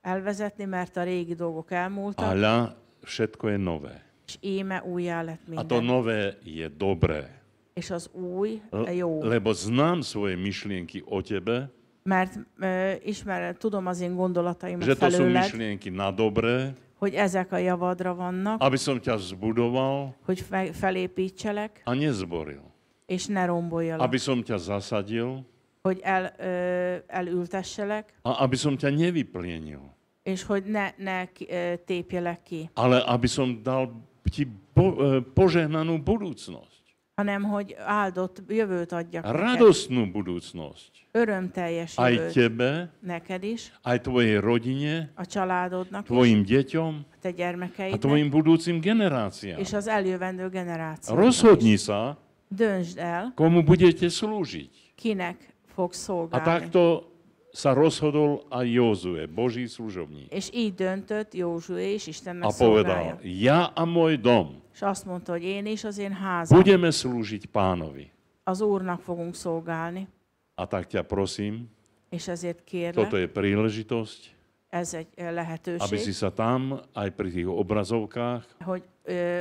elvezetni, mert a régi dolgok a elmúltak, hľa, všetko je nové. és íme újjá lett A to minden. nové je dobré. És az új jó. Lebo znám svoje myšlienky o tebe, Mert tudom az én gondolataimat že to sú felőled, myšlienky na dobré, hogy ezek a javadra vannak, aby som ťa vzbudoval hogy felépítselek, a nezboril. és ne romboljalak, Aby som ťa zasadil hogy elültesselek, a aby som ťa nevyplienil. és hogy ne tépjelek ki, Ale aby som dal ti požehnanú budúcnosť. hanem hogy áldott jövőt adjak neked. Radostnú budúcnosť. Örömteljes Aj jövőt tebe, neked is, aj tvojej rodine, a családodnak is, tvojim deťom a te a gyermekeidnek, tvojim budúcim generáciám. és az eljövendő generációknak Rozhodni is. sa, Döntsd el, komu budete slúžiť. kinek fogsz A szolgálni. takto sa rozhodol aj Jozue, Boží služobník. És így döntött Józsué is, Istennek A povedal, szolgálja. ja a môj dom És azt mondta, hogy én és az én házam budeme slúžiť Pánovi. az Úrnak fogunk szolgálni. A tak ťa prosím, És ezért kérlek, toto je príležitosť, ez egy aby si lehetőség, sa tam aj pri tých obrazovkách hogy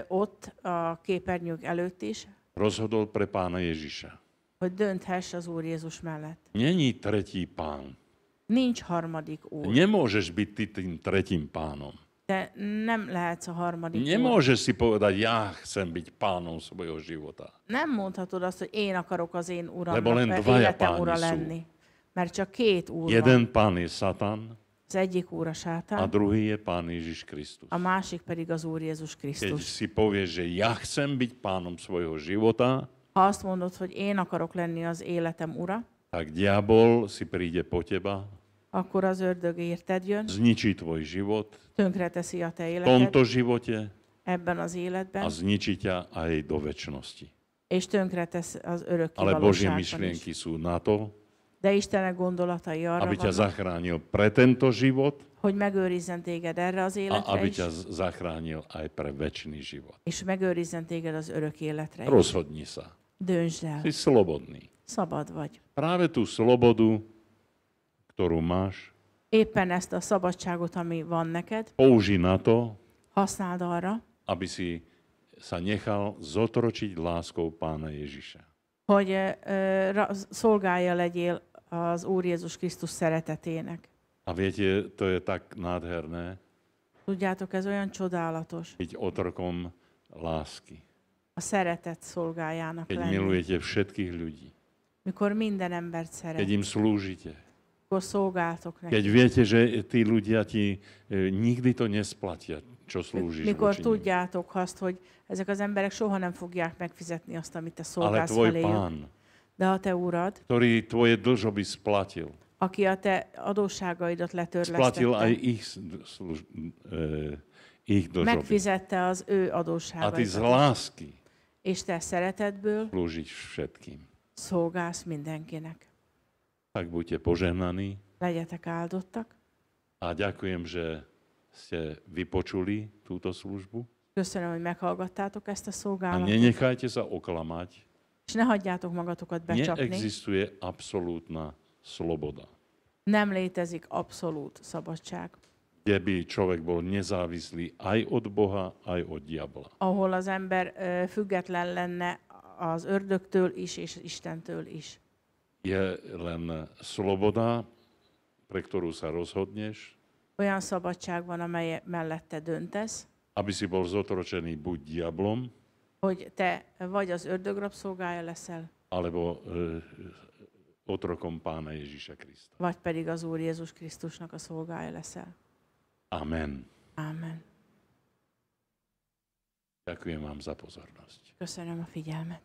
ott a képernyők előtt is, rozhodol pre Pána Ježiša. hogy dönthess az Úr Jézus mellett. Není tretí pán. Nincs harmadik Úr. Nemôžeš byť ty tým tretím pánom. Te nem lehetsz a harmadik Úr. Nemôžeš si povedať, ja chcem byť pánom svojho života. Nem mondhatod azt, hogy én akarok az én Lebo len uramnak, dvaja életem páni ura sú. lenni. Mert csak két úr van. Jeden pán je Satan Az egyik úr a a sátán, druhý je Pán Ježiš Kristus. a másik pedig az Úr Jézus Keď Krisztus. si povieš, že ja chcem byť pánom svojho života, Ha azt mondod, hogy én akarok lenni az életem ura, tak diabol si príde po teba, akkor az ördög érted jön, zničí tvoj život tönkreteszi a te v életed tomto živote ebben az a életben, zničí ťa aj do väčšnosti. és tönkretesz az örök Ale Božie kivalóságban myšlienky is. sú na to, De Istenek gondolatai arra aby ťa vannak, zachránil pre tento život hogy megőrizzen téged erre az a életre aby is, ťa zachránil aj pre väčší život. és megőrizzen téged az örök életre is. Rozhodni sa. Döntsd el, Si slobodný. szabad vagy. Práve tú slobodu, ktorú máš, éppen ezt a szabadságot, ami van neked, použij na to, használd arra, aby si sa nechal zotročiť láskou Pána Ježiša. hogy szolgálja legyél az Úr Jézus Krisztus szeretetének. A viete, to je tak nádherné, Tudjátok, ez olyan csodálatos, byť otrokom lásky. a szeretet szolgájának Keď lenni. milujete všetkých ľudí. Mikor minden embert Keď szeret, im slúžite. akkor szolgáltok neki. Keď viete, že tí ľudia ti nikdy to nesplatia, čo slúžiš Mikor voči nim. tudjátok azt, hogy ezek az emberek soha nem fogják megfizetni azt, amit te Ale szolgálsz tvoj feléjük. Pán, De a te urad, ktorý tvoje dlžoby splatil, aki a te adósságaidat splatil aj letörlesztette, ich dlžoby. megfizette az ő A ty z adósságaidat. lásky És te szeretetből slúžiš všetkým. szolgálsz mindenkinek. Tak buďte požehnaní Legyetek áldottak. a ďakujem, že ste vypočuli túto službu. Köszönöm, hogy meghallgattátok ezt a A szolgálatot. nenechajte sa oklamať. És ne hagyjátok magatokat becsapni. Neexistuje absolútna sloboda, Nem létezik abszolút szabadság, kde by človek bol nezávislý aj od Boha, aj od diabla. ahol az ember független lenne az ördögtől is, és Istentől is. Je len sloboda, pre ktorú sa rozhodneš, Olyan szabadság van, amely mellette döntesz, aby si bol zotročený buď diablom, hogy te vagy az ördög rabszolgája leszel, alebo otrokom Pána Ježíša Krista. vagy pedig az Úr Jézus Krisztusnak a szolgája leszel. Amen. Amen. Ďakujem vám za pozornosť. Köszönöm a figyelmet.